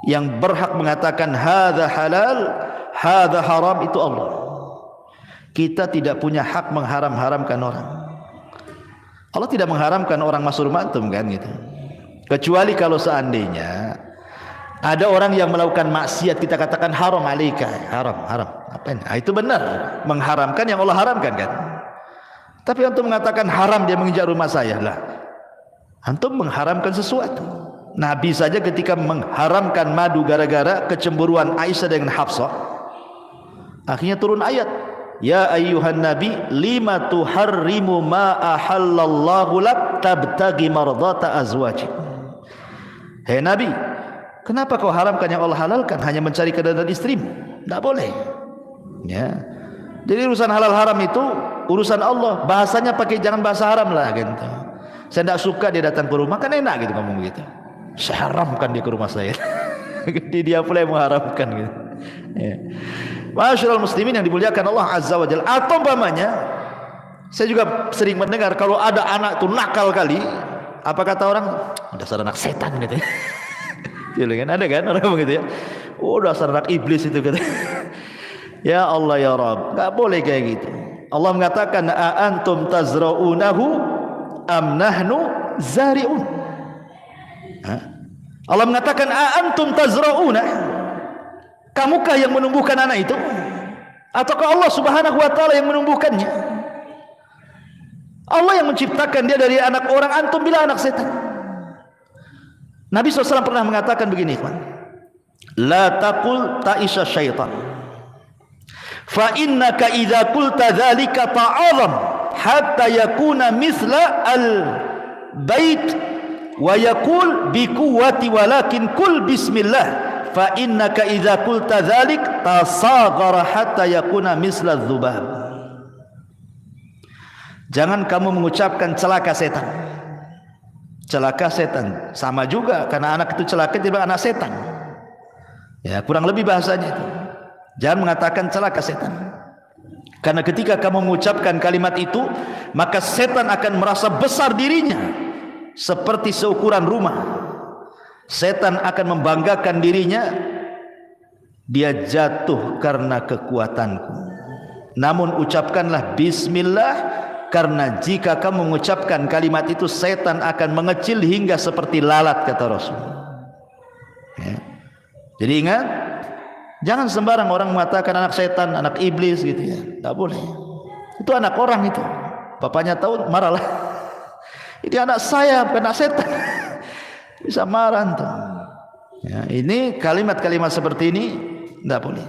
[SPEAKER 1] Yang berhak mengatakan hadza halal, hadza haram itu Allah. Kita tidak punya hak mengharam-haramkan orang. Allah tidak mengharamkan orang masuk rumah antum kan gitu. Kecuali kalau seandainya ada orang yang melakukan maksiat, kita katakan haram alaika, haram. Apa ini? Itu benar, mengharamkan yang Allah haramkan kan. Tapi antum mengatakan haram dia menginjak rumah saya lah. Antum mengharamkan sesuatu. Nabi saja ketika mengharamkan madu gara-gara kecemburuan Aisyah dengan Hafsah, akhirnya turun ayat, ya ayyuhan nabi lima tuharrimu ma ahallallahu lak tabtagi mardata azwajik. Hei Nabi, kenapa kau haramkan yang Allah halalkan, hanya mencari keridhaan istrimu? Tidak boleh. Ya. Jadi urusan halal haram itu urusan Allah. Bahasanya pakai jangan bahasa haram lah gitu. Saya tidak suka dia datang ke rumah, kan enak gitu ngomong begitu. Saya haramkan dia ke rumah saya. Jadi dia pula yang mengharamkan gitu. Ya. Masyaallah muslimin yang dimuliakan Allah Azza wa Jalla. Atau umpamanya, saya juga sering mendengar kalau ada anak tuh nakal kali, apa kata orang? Dasar anak setan gitu ya. Kan ada kan orang begitu ya. Oh dasar anak iblis itu gitu. Ya Allah ya Rabb, enggak boleh kayak gitu. Allah mengatakan a antum tazra'unahu am nahnu zari'un. Allah mengatakan a antum tazra'una, kamukah yang menumbuhkan anak itu ataukah Allah Subhanahu wa taala yang menumbuhkannya? Allah yang menciptakan dia dari anak orang, antum bila anak setan. Nabi SAW pernah mengatakan begini, la taqul ta'isha syaitan, fa innaka idza qulta dzalika ta'azam hatta yakuna misla al-bait wa yaqul bi quwwati walakin kul bismillah fa innaka idza qulta dzalik tasaghara hatta yakuna misla dzubab. Jangan kamu mengucapkan celaka setan. Celaka setan sama juga, karena anak itu celaka jadi anak setan. Ya, kurang lebih bahasanya itu. Jangan mengatakan celaka setan. Karena ketika kamu mengucapkan kalimat itu, maka setan akan merasa besar dirinya seperti seukuran rumah. Setan akan membanggakan dirinya, dia jatuh karena kekuatanku. Namun ucapkanlah bismillah, karena jika kamu mengucapkan kalimat itu, setan akan mengecil hingga seperti lalat, kata Rasul. Ya. Jadi ingat, jangan sembarang orang mengatakan anak setan, anak iblis gitu ya. Tak boleh. Itu anak orang itu. Bapaknya tahu marahlah. Ini anak saya, bukan anak setan. Bisa marah tuh. Ya, ini kalimat-kalimat seperti ini tidak boleh.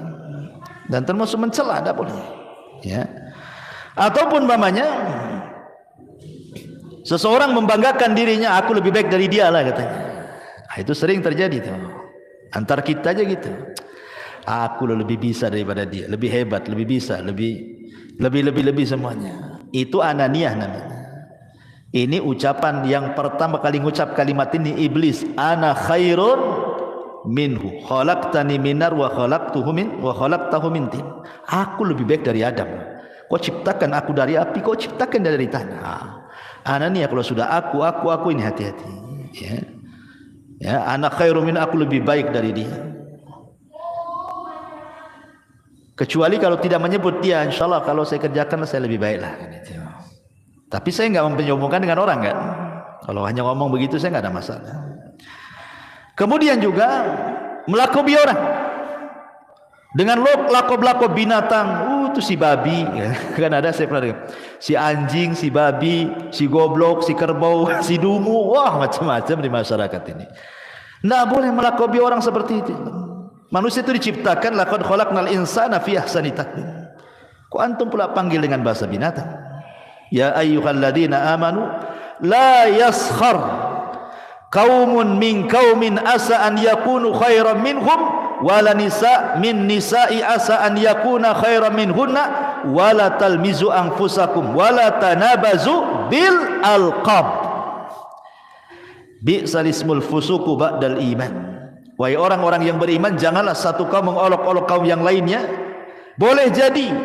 [SPEAKER 1] Dan termasuk mencela, tidak boleh. Ya. Ataupun umpamanya seseorang membanggakan dirinya, aku lebih baik dari dia lah katanya. Nah, itu sering terjadi tuh. Antar kita aja gitu. Aku lebih bisa daripada dia, lebih hebat, lebih bisa, lebih semuanya. Itu ananiyah namanya. Ini ucapan yang pertama kali ngucap kalimat ini iblis. Ana khairun minhu, khalaqtani minar wa khalaqtahu min tin. Aku lebih baik dari Adam. Kau ciptakan aku dari api, kau ciptakan dari tanah. Anania kalau sudah aku ini hati-hati. Ya, ya, anak khairum min, aku lebih baik dari dia. Kecuali kalau tidak menyebut dia, insya Allah kalau saya kerjakan saya lebih baik lah. Tapi saya nggak menyombongkan dengan orang kan. Kalau hanya ngomong begitu saya nggak ada masalah. Kemudian juga melakobi orang dengan lakob-lakob binatang. Itu si babi, kan ada, saya pernah dengar, si anjing, si babi, si goblok, si kerbau, si dungu, wah macam-macam di masyarakat ini. Tidak boleh melakobi orang seperti itu. Manusia itu diciptakan laqad khalaqnal insana fi ahsani taqwim. Kok antum pula panggil dengan bahasa binatang? Ya ayyuhalladzina amanu la yaskhar qaumun min qaumin asa an yakunu khairan minhum wala nisa min nisa'i asa an yakuna khairan minhunna wala talmizu anfusakum wala tanabazu bil alqab bi'sal ismul fusuku ba'dal iman. Wahai orang-orang yang beriman, janganlah satu kaum mengolok-olok kaum yang lainnya. Boleh jadi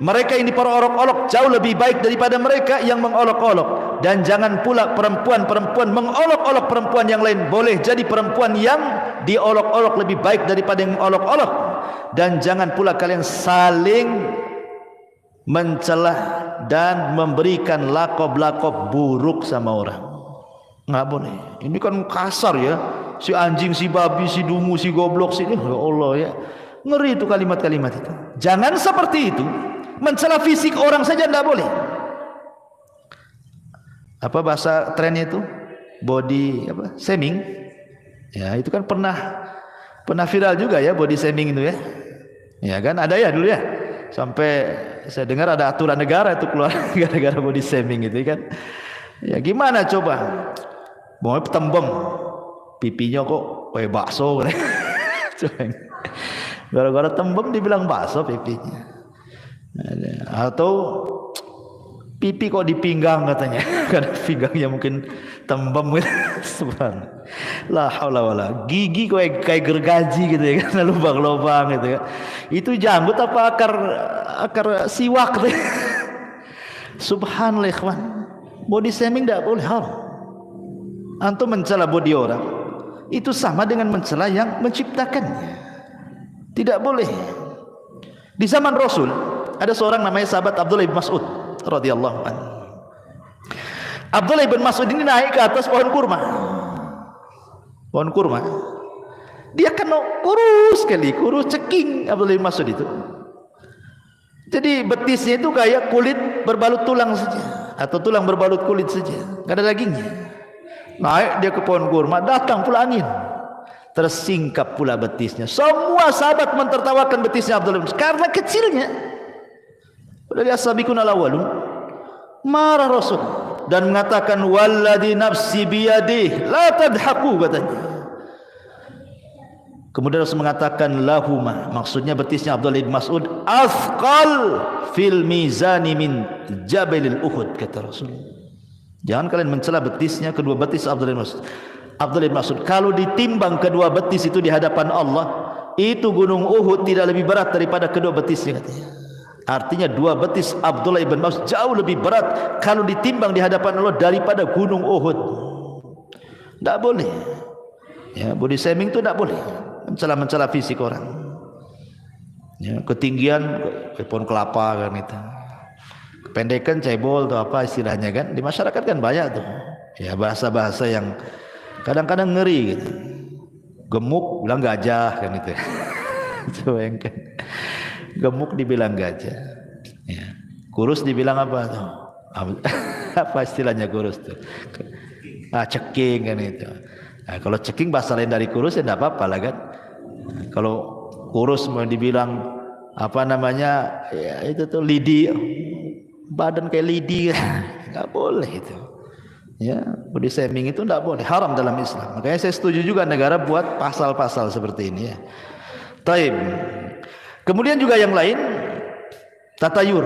[SPEAKER 1] mereka ini para olok-olok jauh lebih baik daripada mereka yang mengolok-olok. Dan jangan pula perempuan-perempuan mengolok-olok perempuan yang lain. Boleh jadi perempuan yang diolok-olok lebih baik daripada yang mengolok-olok. Dan jangan pula kalian saling mencela dan memberikan lakob-lakob buruk sama orang. Nggak boleh. Ini kan kasar ya. Si anjing, si babi, si dungu, si goblok, si ini. Ya Allah ya. Ngeri itu kalimat-kalimat itu. Jangan seperti itu. Mencela fisik orang saja tidak boleh. Apa bahasa trennya itu? Body apa? Shaming. Ya, itu kan pernah viral juga ya body shaming itu ya. Ya kan ada ya dulu ya. Sampai saya dengar ada aturan negara itu keluar gara-gara body shaming itu kan. Ya gimana coba? Mau tembem pipinya kok kayak bakso. Gara-gara tembem dibilang bakso pipinya. Atau pipi kok di pinggang katanya. Karena pinggangnya mungkin tembem gitu. Subhanallah. La haula wala. Gigi kayak gergaji gitu ya karena lubang-lubang gitu ya. Itu janggut apa akar siwak gitu. Subhanallah ikhwan. Body shaming tidak boleh haram. Antum mencela body orang itu sama dengan mencela yang menciptakannya. Tidak boleh. Di zaman Rasul ada seorang namanya sahabat Abdullah bin Mas'ud radhiyallahu anhu. Abdullah bin Mas'ud ini naik ke atas pohon kurma. Pohon kurma. Dia kan kurus sekali, kurus ceking Abdullah bin Mas'ud itu. Jadi betisnya itu kayak kulit berbalut tulang saja atau tulang berbalut kulit saja, enggak ada dagingnya. Naik dia ke pohon kurma, datang pula angin. Tersingkap pula betisnya. Semua sahabat mentertawakan betisnya Abdullah bin Mas'ud karena kecilnya. Dari as-sabiqun al-awwalun. Marah Rasul dan mengatakan walladzi nafsi biyadihi la tadhaku katanya. Kemudian Rasul mengatakan lahuma, maksudnya betisnya Abdullah bin Mas'ud athqal fil mizani min jabalil Uhud kata Rasul. Jangan kalian mencela betisnya, kedua betis Abdullah bin Mas'ud. Abdullah bin Mas'ud kalau ditimbang kedua betis itu di hadapan Allah, itu gunung Uhud tidak lebih berat daripada kedua betisnya katanya. Artinya dua betis Abdullah bin Mas'ud jauh lebih berat kalau ditimbang di hadapan Allah daripada gunung Uhud. Tidak boleh. Ya, body shaming itu tidak boleh. Mencela fisik orang. Ya, ketinggian pohon kelapa kan itu. Kependekan cebol atau apa istilahnya kan. Di masyarakat kan banyak tuh. Ya bahasa-bahasa yang kadang-kadang ngeri gitu. Gemuk bilang gajah kan itu. Bayangkan. Gemuk dibilang gajah. Ya. Kurus dibilang apa tuh? Apa istilahnya kurus tuh? Ceking kan itu. Nah, kalau ceking bahasa lain dari kurus ya tidak apa-apa lah kan. Nah, kalau kurus mau dibilang apa namanya ya itu tuh lidi, badan kayak lidi, nggak boleh itu. Ya, body shaming itu tidak boleh, haram dalam Islam. Makanya saya setuju juga negara buat pasal-pasal seperti ini ya. Taib. Kemudian juga yang lain tatayur.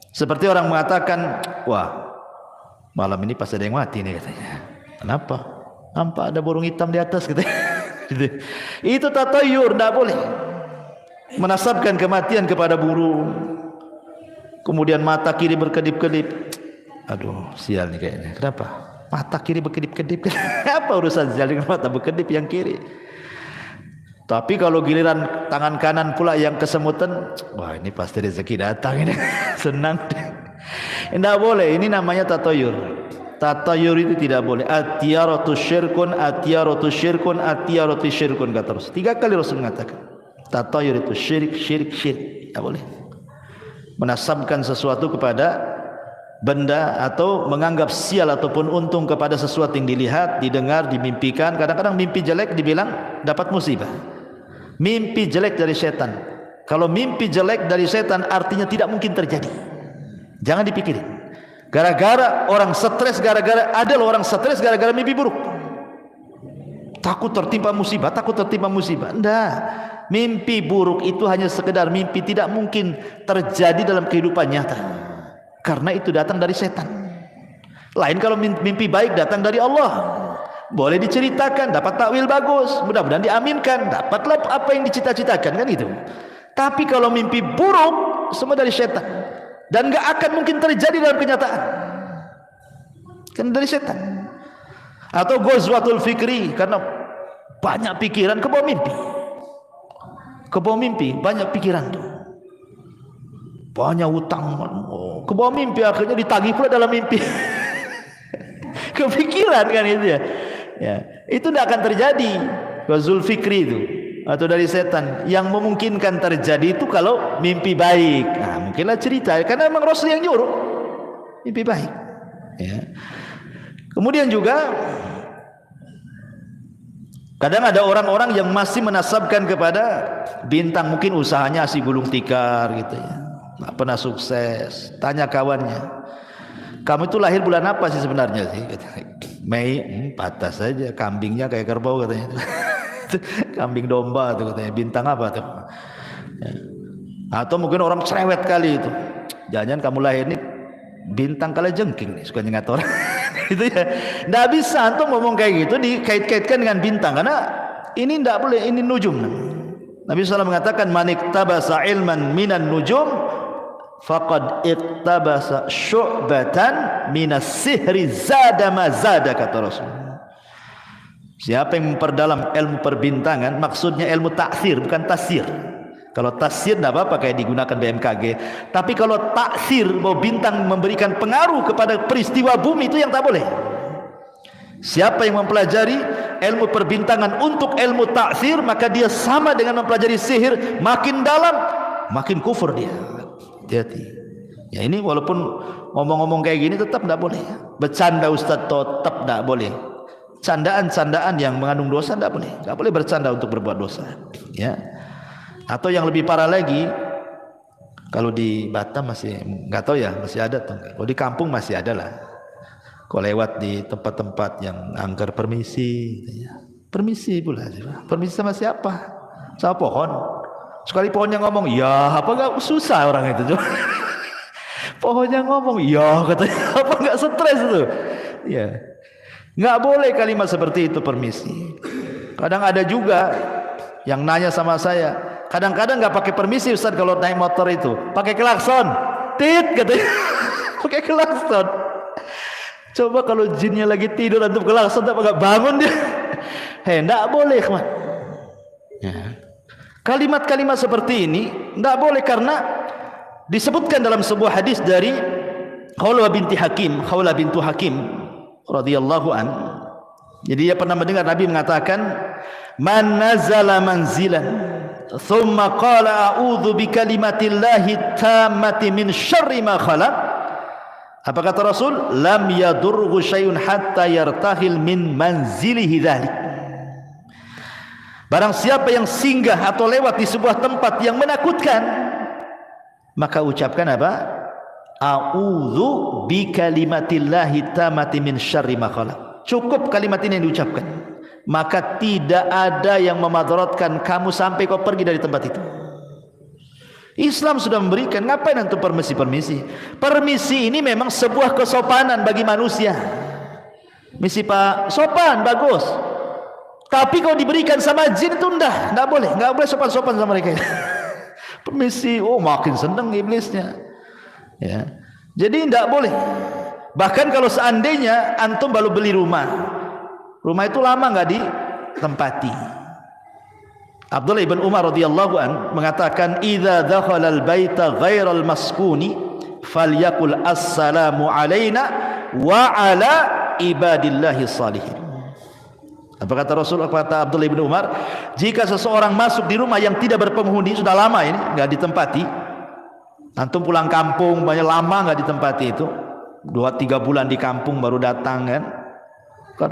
[SPEAKER 1] Seperti orang mengatakan, wah malam ini pas ada yang mati nih katanya. Kenapa? Nampak ada burung hitam di atas gitu. Itu tatayur, tidak boleh. Menasabkan kematian kepada burung. Kemudian mata kiri berkedip-kedip. Aduh, sial nih kayaknya. Kenapa? Mata kiri berkedip-kedip. Apa urusan sial dengan mata berkedip yang kiri? Tapi kalau giliran tangan kanan pula yang kesemutan, wah ini pasti rezeki datang ini. Senang. Tidak boleh. Ini namanya tatayur. Tatayur itu tidak boleh. Atiyaratu syirkun, atiyaratu syirkun, atiyaratu syirkun kata Rasul. 3 kali Rasul mengatakan. Tatayur itu syirik, syirik, syirik. Tidak boleh. Menasabkan sesuatu kepada benda atau menganggap sial ataupun untung kepada sesuatu yang dilihat, didengar, dimimpikan. Kadang-kadang mimpi jelek dibilang dapat musibah. Mimpi jelek dari setan. Kalau mimpi jelek dari setan artinya tidak mungkin terjadi. Jangan dipikirin. Gara-gara orang stres, ada orang stres gara-gara mimpi buruk. Takut tertimpa musibah, takut tertimpa musibah. Enggak. Mimpi buruk itu hanya sekedar mimpi, tidak mungkin terjadi dalam kehidupan nyata. Karena itu datang dari setan. Lain kalau mimpi baik datang dari Allah. Boleh diceritakan, dapat takwil bagus, mudah-mudahan diaminkan, dapatlah apa yang dicita-citakan kan itu. Tapi kalau mimpi buruk semua dari setan. Dan gak akan mungkin terjadi dalam kenyataan. Kan dari setan. Atau ghazwatul fikri, karena banyak pikiran ke bawah mimpi. Ke bawah mimpi, banyak pikiran tuh. Banyak hutang, ke bawah mimpi, akhirnya ditagih pula dalam mimpi. Kepikiran kan itu ya. Ya, itu tidak akan terjadi. Ghazul fikri itu atau dari setan. Yang memungkinkan terjadi itu kalau mimpi baik. Nah, mungkinlah cerita, karena memang Rasul yang nyuruh mimpi baik. Ya. Kemudian juga kadang ada orang-orang yang masih menasabkan kepada bintang, mungkin usahanya si gulung tikar gitu ya, nggak pernah sukses. Tanya kawannya, kamu itu lahir bulan apa sih sebenarnya sih? Mei. Patah saja, kambingnya kayak kerbau katanya. Kambing domba tuh katanya. Bintang apa tuh? Ya. Atau mungkin orang cerewet kali itu, jangan kamu lahir nih bintang kalajengking nih, suka nyengat orang. Itu ya, nggak bisa antum ngomong kayak gitu dikait-kaitkan dengan bintang, karena ini nggak boleh, ini nujum. Nabi SAW mengatakan, man iktabasa ilman minan nujum faqad iktabasa syu'batan minas sihri zada ma zada, kata Rasul. Siapa yang memperdalam ilmu perbintangan, maksudnya ilmu taksir bukan tasir. Kalau tasir tidak apa-apa kayak digunakan BMKG, tapi kalau taksir, bahwa bintang memberikan pengaruh kepada peristiwa bumi, itu yang tak boleh. Siapa yang mempelajari ilmu perbintangan untuk ilmu taksir, maka dia sama dengan mempelajari sihir. Makin dalam makin kufur dia. Hati-hati. Ya, ini walaupun ngomong-ngomong kayak gini tetap tidak boleh. Bercanda Ustaz tetap tidak boleh. Candaan-candaan yang mengandung dosa tidak boleh. Tidak boleh bercanda untuk berbuat dosa. Ya. Atau yang lebih parah lagi, kalau di Batam masih nggak tahu ya, masih ada atau enggak. Kalau di kampung masih ada lah. Kalau lewat di tempat-tempat yang angker permisi, permisi pula. Permisi sama siapa? Sama pohon. Sekali pohonnya ngomong, ya apa nggak susah orang itu. Pohonnya ngomong, ya katanya, apa nggak stres itu? Ya, nggak boleh kalimat seperti itu, permisi. Kadang ada juga yang nanya sama saya, kadang-kadang nggak pakai permisi Ustaz kalau naik motor itu, pakai klakson, tit katanya. Pakai klakson. Coba kalau jinnya lagi tidur antum klakson, tak nggak bangun dia. Nggak boleh, kawan. Ya. Kalimat-kalimat seperti ini nggak boleh, karena disebutkan dalam sebuah hadis dari Khawlah binti Hakim radhiyallahu an. Jadi dia pernah mendengar Nabi mengatakan, man nazala manzilan thumma qala a'udzu bikalimatillahi tammati min syarri ma khalaq. Apa kata Rasul? Lam yadurhu syai'un hatta yartahil min manzilihi dzalik. Barang siapa yang singgah atau lewat di sebuah tempat yang menakutkan, maka ucapkan apa? A'udzu bikalimatillahi tammati min syarri ma khalaq. Cukup kalimat ini yang diucapkan, maka tidak ada yang memadaratkan kamu sampai kau pergi dari tempat itu. Islam sudah memberikan, ngapain antum permisi-permisi? Permisi ini memang sebuah kesopanan bagi manusia. Misi Pak, sopan, bagus. Tapi kalau diberikan sama jin itu enggak boleh sopan-sopan sama mereka. Permisi, oh makin senang iblisnya. Ya. Jadi enggak boleh. Bahkan kalau seandainya antum baru beli rumah itu lama nggak ditempati. Abdullah ibn Umar radhiyallahu an mengatakan, idza dakhala al-baita ghairal maskuni falyakul assalamu alaina wa ala ibadillahi salihin. Apa kata Rasul, kata Abdullah ibn Umar, jika seseorang masuk di rumah yang tidak berpenghuni, sudah lama ini nggak ditempati, antum pulang kampung banyak lama nggak ditempati, itu 2-3 bulan di kampung baru datang kan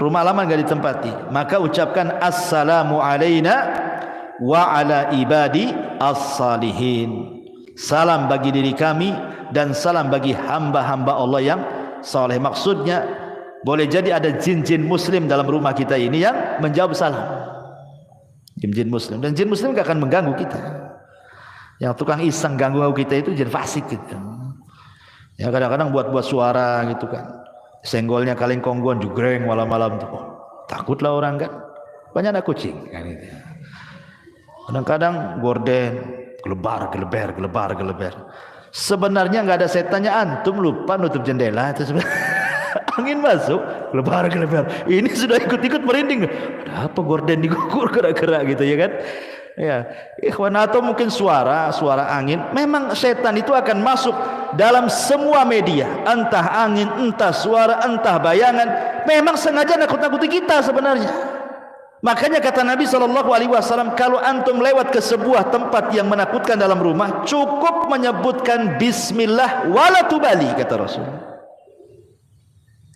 [SPEAKER 1] rumah lama nggak ditempati, maka ucapkan assalamu alaina wa ala ibadi as-salihin. Salam bagi diri kami dan salam bagi hamba-hamba Allah yang saleh. Maksudnya boleh jadi ada jin-jin muslim dalam rumah kita ini yang menjawab salam. Jin-jin muslim, dan jin muslim gak akan mengganggu kita. Yang tukang iseng ganggu kita itu jin fasik gitu. Ya kadang-kadang buat suara gitu kan. Senggolnya kaleng konggon jugreng malam-malam tuh. Oh, takutlah orang kan. Banyak anak kucing kan gitu. Kadang-kadang gorden gelebar. Sebenarnya nggak ada setannya, antum lupa nutup jendela itu sebenarnya. Angin masuk, kelebar. Ini sudah ikut-ikut merinding. Ada apa gorden digugur gerak-gerak gitu ya kan? Ya, ikhwan, atau mungkin suara angin. Memang setan itu akan masuk dalam semua media, entah angin, entah suara, entah bayangan. Memang sengaja nakut-nakuti kita sebenarnya. Makanya kata Nabi SAW, kalau antum lewat ke sebuah tempat yang menakutkan dalam rumah, cukup menyebutkan Bismillah wala tubali, kata Rasul.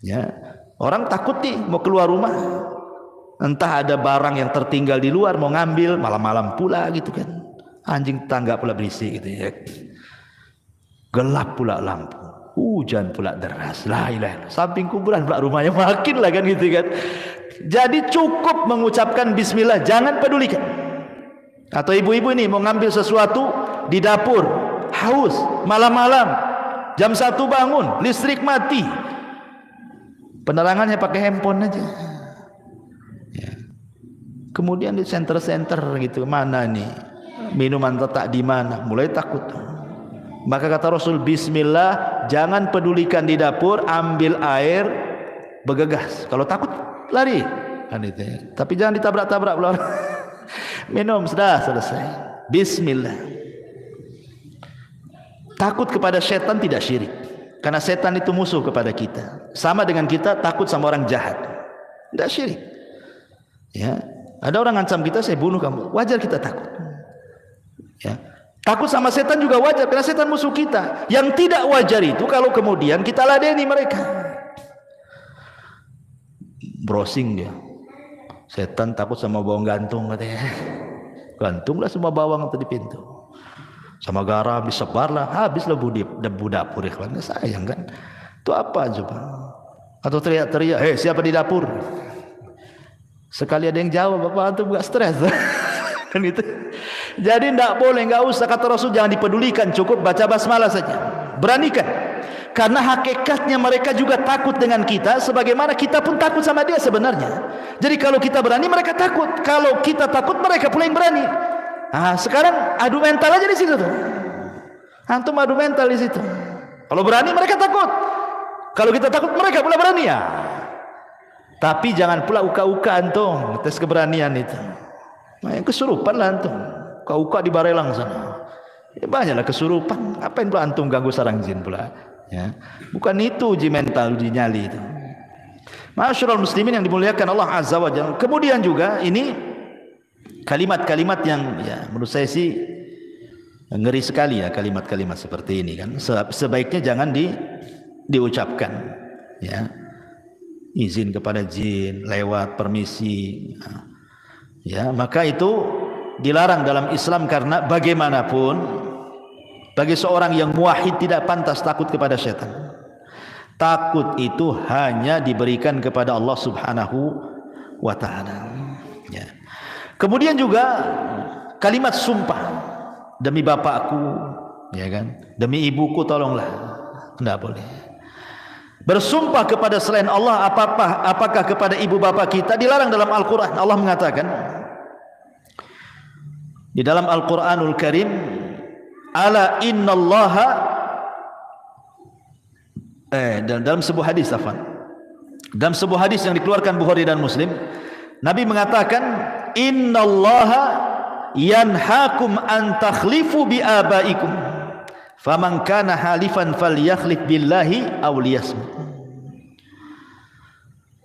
[SPEAKER 1] Ya, orang takut nih mau keluar rumah, entah ada barang yang tertinggal di luar mau ngambil, malam-malam pula gitu kan, anjing tangga pula berisik gitu ya, gelap pula lampu, hujan pula deras, la ilaha illallah, samping kuburan pula rumahnya, makin lah kan gitu kan. Jadi cukup mengucapkan Bismillah, jangan pedulikan. Atau ibu-ibu ini mau ngambil sesuatu di dapur, haus, malam-malam, jam 1 bangun, listrik mati, penerangannya pakai handphone aja ya. Kemudian di center-center gitu, mana nih minuman letak di mana, mulai takut. Maka kata Rasul, Bismillah, jangan pedulikan di dapur, ambil air, bergegas. Kalau takut lari kan itu ya. Tapi jangan ditabrak-tabrak pula. Minum, sudah selesai. Bismillah. Takut kepada setan tidak syirik, karena setan itu musuh kepada kita. Sama dengan kita takut sama orang jahat, tidak syirik. Ya, ada orang ngancam kita, saya bunuh kamu, wajar kita takut. Ya, takut sama setan juga wajar, karena setan musuh kita. Yang tidak wajar itu kalau kemudian kita ladeni mereka. Browsing dia, setan takut sama bawang gantung katanya. Gantunglah semua bawang itu di pintu, sama garam disebarlah, habislah debu dapur. Ikhwan, sayang kan? Itu apa coba? Atau teriak-teriak, hei siapa di dapur? Sekali ada yang jawab, bapak antum gak stres kan itu. Jadi tidak boleh, nggak usah, kata Rasul, jangan dipedulikan, cukup baca basmalah saja. Beranikan, karena hakikatnya mereka juga takut dengan kita, sebagaimana kita pun takut sama dia sebenarnya. Jadi kalau kita berani, mereka takut. Kalau kita takut, mereka pula yang berani. Sekarang adu mental aja di situ tuh. Antum adu mental di situ. Kalau berani mereka takut, kalau kita takut mereka pula berani ya. Tapi jangan pula uka-uka antum tes keberanian itu. Yang kesurupan lah antum. Uka-uka di Barelang sana. Ya, banyaklah kesurupan. Apain pula antum ganggu sarang jin pula? Ya, bukan itu uji mental, uji nyali itu. Ma'asyiral muslimin yang dimuliakan Allah Azza wa Jalla. Kemudian juga ini kalimat-kalimat yang ya menurut saya sih ngeri sekali ya, kalimat-kalimat seperti ini kan. Sebaiknya jangan diucapkan ya. Izin kepada jin lewat permisi ya, maka itu dilarang dalam Islam, karena bagaimanapun bagi seorang yang muwahhid tidak pantas takut kepada setan. Takut itu hanya diberikan kepada Allah Subhanahu wa taala ya. Kemudian juga kalimat sumpah, demi bapakku ya kan, demi ibuku tolonglah, tidak boleh. Bersumpah kepada selain Allah, apakah kepada ibu bapak kita, dilarang dalam Al-Quran. Allah mengatakan di dalam Al-Quranul Karim, ala innallaha, dalam sebuah hadis, dalam sebuah hadis yang dikeluarkan Bukhari dan Muslim, Nabi mengatakan, innallaha yanhakum an takhlifu bi abaikum, faman kana halifan falyakhlif billahi aw liyasmut.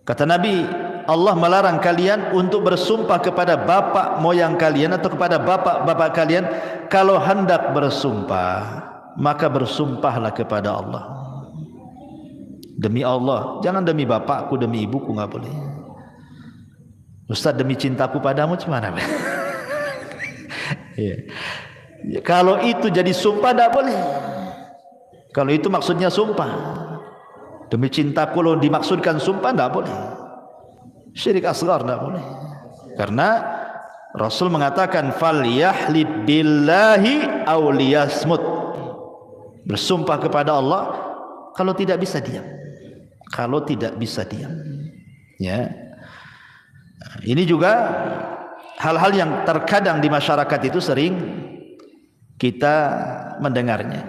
[SPEAKER 1] Kata Nabi, Allah melarang kalian untuk bersumpah kepada bapak moyang kalian atau kepada bapak-bapak kalian. Kalau hendak bersumpah, maka bersumpahlah kepada Allah. Demi Allah, jangan demi bapakku, demi ibuku, nggak boleh. Ustaz, demi cintaku padamu gimana? Ya. Kalau itu jadi sumpah, tidak boleh. Kalau itu maksudnya sumpah, demi cintaku lo dimaksudkan sumpah, tidak boleh. Syirik asghar tidak boleh. Karena Rasul mengatakan, falyahlib billahi aw liyasmut. Bersumpah kepada Allah, kalau tidak bisa diam. Kalau tidak bisa diam. Ya. Ini juga hal-hal yang terkadang di masyarakat itu sering kita mendengarnya.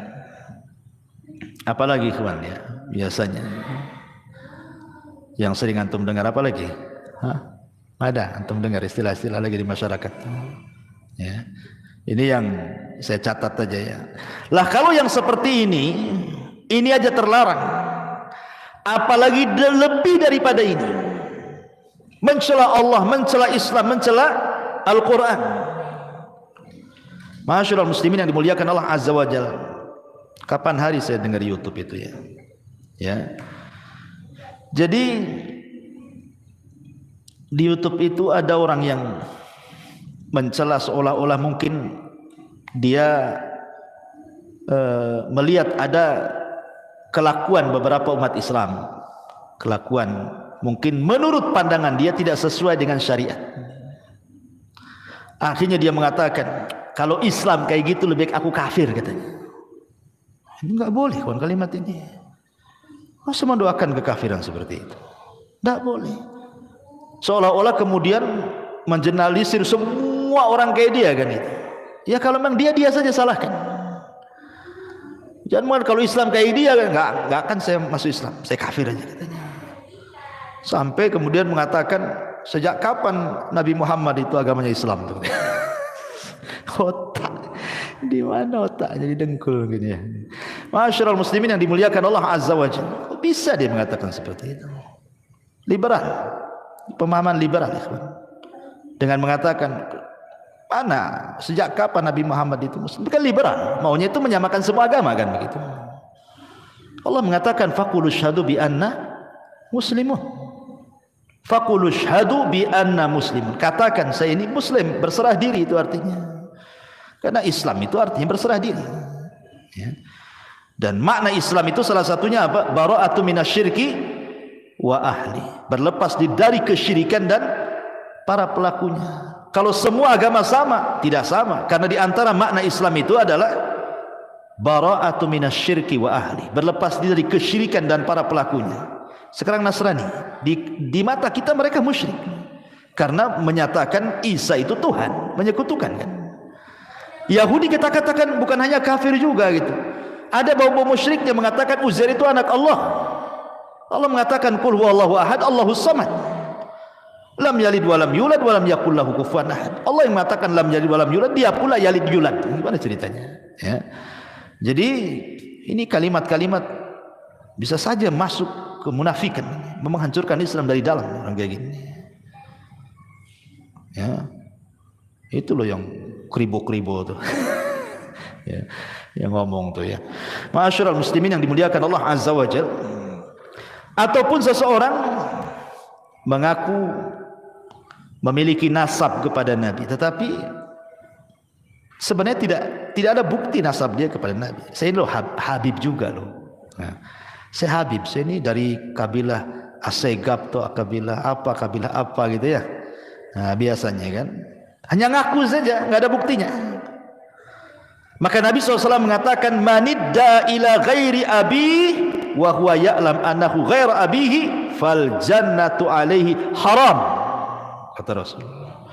[SPEAKER 1] Apalagi kawan ya, biasanya yang sering antum dengar apa lagi? Hah? Ada antum dengar istilah-istilah lagi di masyarakat. Ya. Ini yang saya catat aja ya. Lah kalau yang seperti ini aja terlarang. Apalagi lebih daripada ini. Mencela Allah, mencela Islam, mencela Al-Quran. Masyaallah muslimin yang dimuliakan Allah Azza wa Jalla. Kapan hari saya dengar YouTube itu ya? Ya. Jadi di YouTube itu ada orang yang mencela seolah-olah mungkin dia melihat ada kelakuan beberapa umat Islam, kelakuan mungkin menurut pandangan dia tidak sesuai dengan syariat. Akhirnya dia mengatakan, kalau Islam kayak gitu lebih baik aku kafir katanya. Ini enggak boleh kawan kalimat ini. Masa mendoakan kekafiran seperti itu? Enggak boleh. Seolah-olah kemudian mengeneralisir semua orang kayak dia kan itu. Ya kalau memang dia saja salahkan. Jangan mengatakan kalau Islam kayak dia enggak akan saya masuk Islam, saya kafir aja katanya. Sampai kemudian mengatakan sejak kapan Nabi Muhammad itu agamanya Islam tuh. Otak di mana otak jadi dengkul gini ya. Masyaallah muslimin yang dimuliakan Allah Azza wa Jalla. Kok bisa dia mengatakan seperti itu? Liberal. Pemahaman liberal dengan mengatakan mana sejak kapan Nabi Muhammad itu Muslim? Bukan liberal, maunya itu menyamakan semua agama kan begitu. Allah mengatakan faqulu syhadu bi anna muslimun. Faqulu syhadu bi anna muslimun. Katakan saya ini muslim, berserah diri itu artinya. Karena Islam itu artinya berserah diri. Ya. Dan makna Islam itu salah satunya apa? Bara'atu minasyirki wa ahli, berlepas dari kesyirikan dan para pelakunya. Kalau semua agama sama, tidak sama, karena di antara makna Islam itu adalah bara'atu minasyirki wa ahli, berlepas dari kesyirikan dan para pelakunya. Sekarang Nasrani, di mata kita mereka musyrik karena menyatakan Isa itu Tuhan, menyekutukan kan. Yahudi kita katakan bukan hanya kafir juga gitu. Ada bau-bau musyrik yang mengatakan Uzair itu anak Allah. Allah mengatakan qul huwallahu ahad Allahus samad. Lam yalid wa lam yulad wa lam yakul lahu kufuwan ahad. Allah yang mengatakan lam yalid wa lam yulad, dia pula yalid yulad. Gimana ceritanya? Ya. Jadi ini kalimat-kalimat bisa saja masuk ke munafikan, menghancurkan Islam dari dalam orang kayak gini. Ya. Itu loh yang kribo-kribo tuh. Ya, yang ngomong tuh ya. Masyaallah muslimin yang dimuliakan Allah Azza wa Jalla. Ataupun seseorang mengaku memiliki nasab kepada Nabi, tetapi sebenarnya tidak ada bukti nasab dia kepada Nabi. Saya ini loh Habib juga loh. Nah, saya Habib, saya ini dari kabilah Asegab atau kabilah apa gitu ya. Nah, biasanya kan hanya ngaku saja, nggak ada buktinya. Maka Nabi SAW mengatakan manidda ila ghairi abi wa huwa ya'lam annahu ghaira abihi fal jannatu alaihi haram, kata Rasulullah.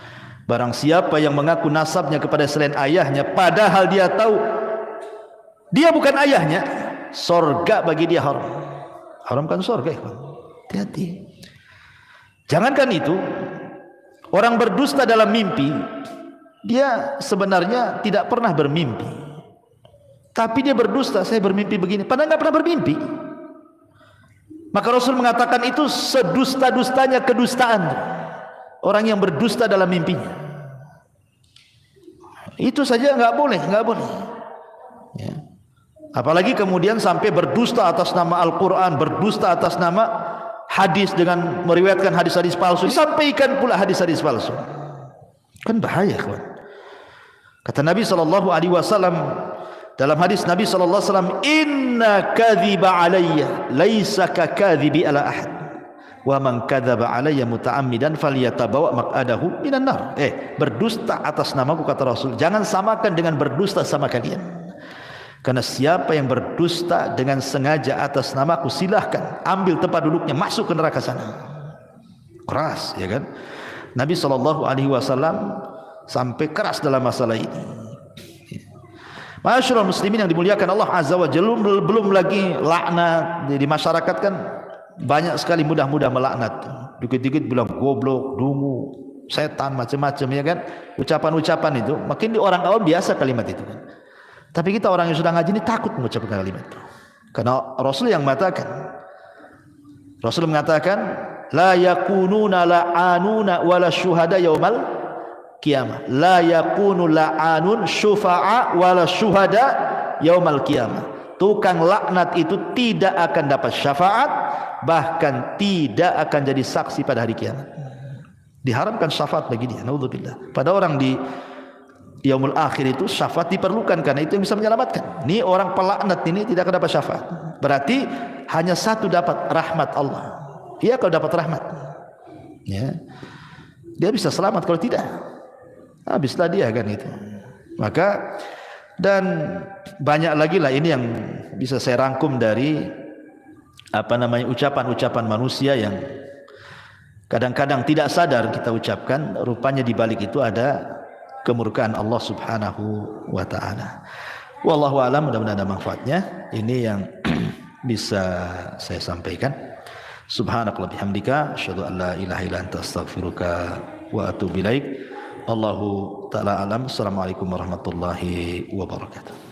[SPEAKER 1] Barang siapa yang mengaku nasabnya kepada selain ayahnya padahal dia tahu dia bukan ayahnya, surga bagi dia haram. Haramkan surga, hati-hati. Jangankan itu, orang berdusta dalam mimpi, dia sebenarnya tidak pernah bermimpi, tapi dia berdusta, saya bermimpi begini, padahal nggak pernah bermimpi. Maka Rasul mengatakan itu sedusta-dustanya kedustaan orang yang berdusta dalam mimpinya. Itu saja nggak boleh. Ya. Apalagi kemudian sampai berdusta atas nama Al-Quran, berdusta atas nama hadis dengan meriwayatkan hadis-hadis palsu, disampaikan pula hadis-hadis palsu. Kan bahaya kawan. Kata Nabi SAW dalam hadis Nabi SAW, inna kadhiba alayya laisa ka kadhibi ala ahad wa man kadzaba alayya muta'ammidan falyatabawa maq'adahu minan nar. Berdusta atas namaku, kata Rasul, jangan samakan dengan berdusta sama kalian. Karena siapa yang berdusta dengan sengaja atas namaku, silahkan ambil tempat duduknya, masuk ke neraka sana. Keras ya kan. Nabi SAW sampai keras dalam masalah ini. Ma'asyiral muslimin yang dimuliakan Allah Azza wa Jalla, belum lagi laknat di masyarakat kan banyak sekali mudah-mudah melaknat. Dikit-dikit bilang goblok, dungu, setan, macam-macam ya kan. Ucapan-ucapan itu, makin di orang awam biasa kalimat itu kan. Tapi kita orang yang sudah ngaji ini takut mengucapkan kalimat itu. Karena Rasul yang mengatakan, la yakununa la'anuna wala syuhada yaumal qiyamah. La yakunu la'anun syufa'a wala syuhada yaumal qiyamah. Tukang laknat itu tidak akan dapat syafaat, bahkan tidak akan jadi saksi pada hari kiamat. Diharamkan syafaat bagi dia, naudzubillah. Pada orang di yaumul akhir itu syafaat diperlukan, karena itu yang bisa menyelamatkan. Ini orang pelaknat ini tidak akan dapat syafaat. Berarti hanya satu dapat rahmat Allah. Dia kalau dapat rahmat, ya, dia bisa selamat. Kalau tidak, habislah dia kan itu. Maka dan banyak lagi lah ini yang bisa saya rangkum dari ucapan-ucapan manusia yang kadang-kadang tidak sadar kita ucapkan, rupanya di balik itu ada kemurkaan Allah Subhanahu wa taala. Wallahu a'lam, mudah-mudahan ada manfaatnya. Ini yang bisa saya sampaikan. Subhanakallah bihamdika asyhadu an la ilaha illa anta astaghfiruka wa atubu ilaik. Allahu taala alam. Assalamualaikum warahmatullahi wabarakatuh.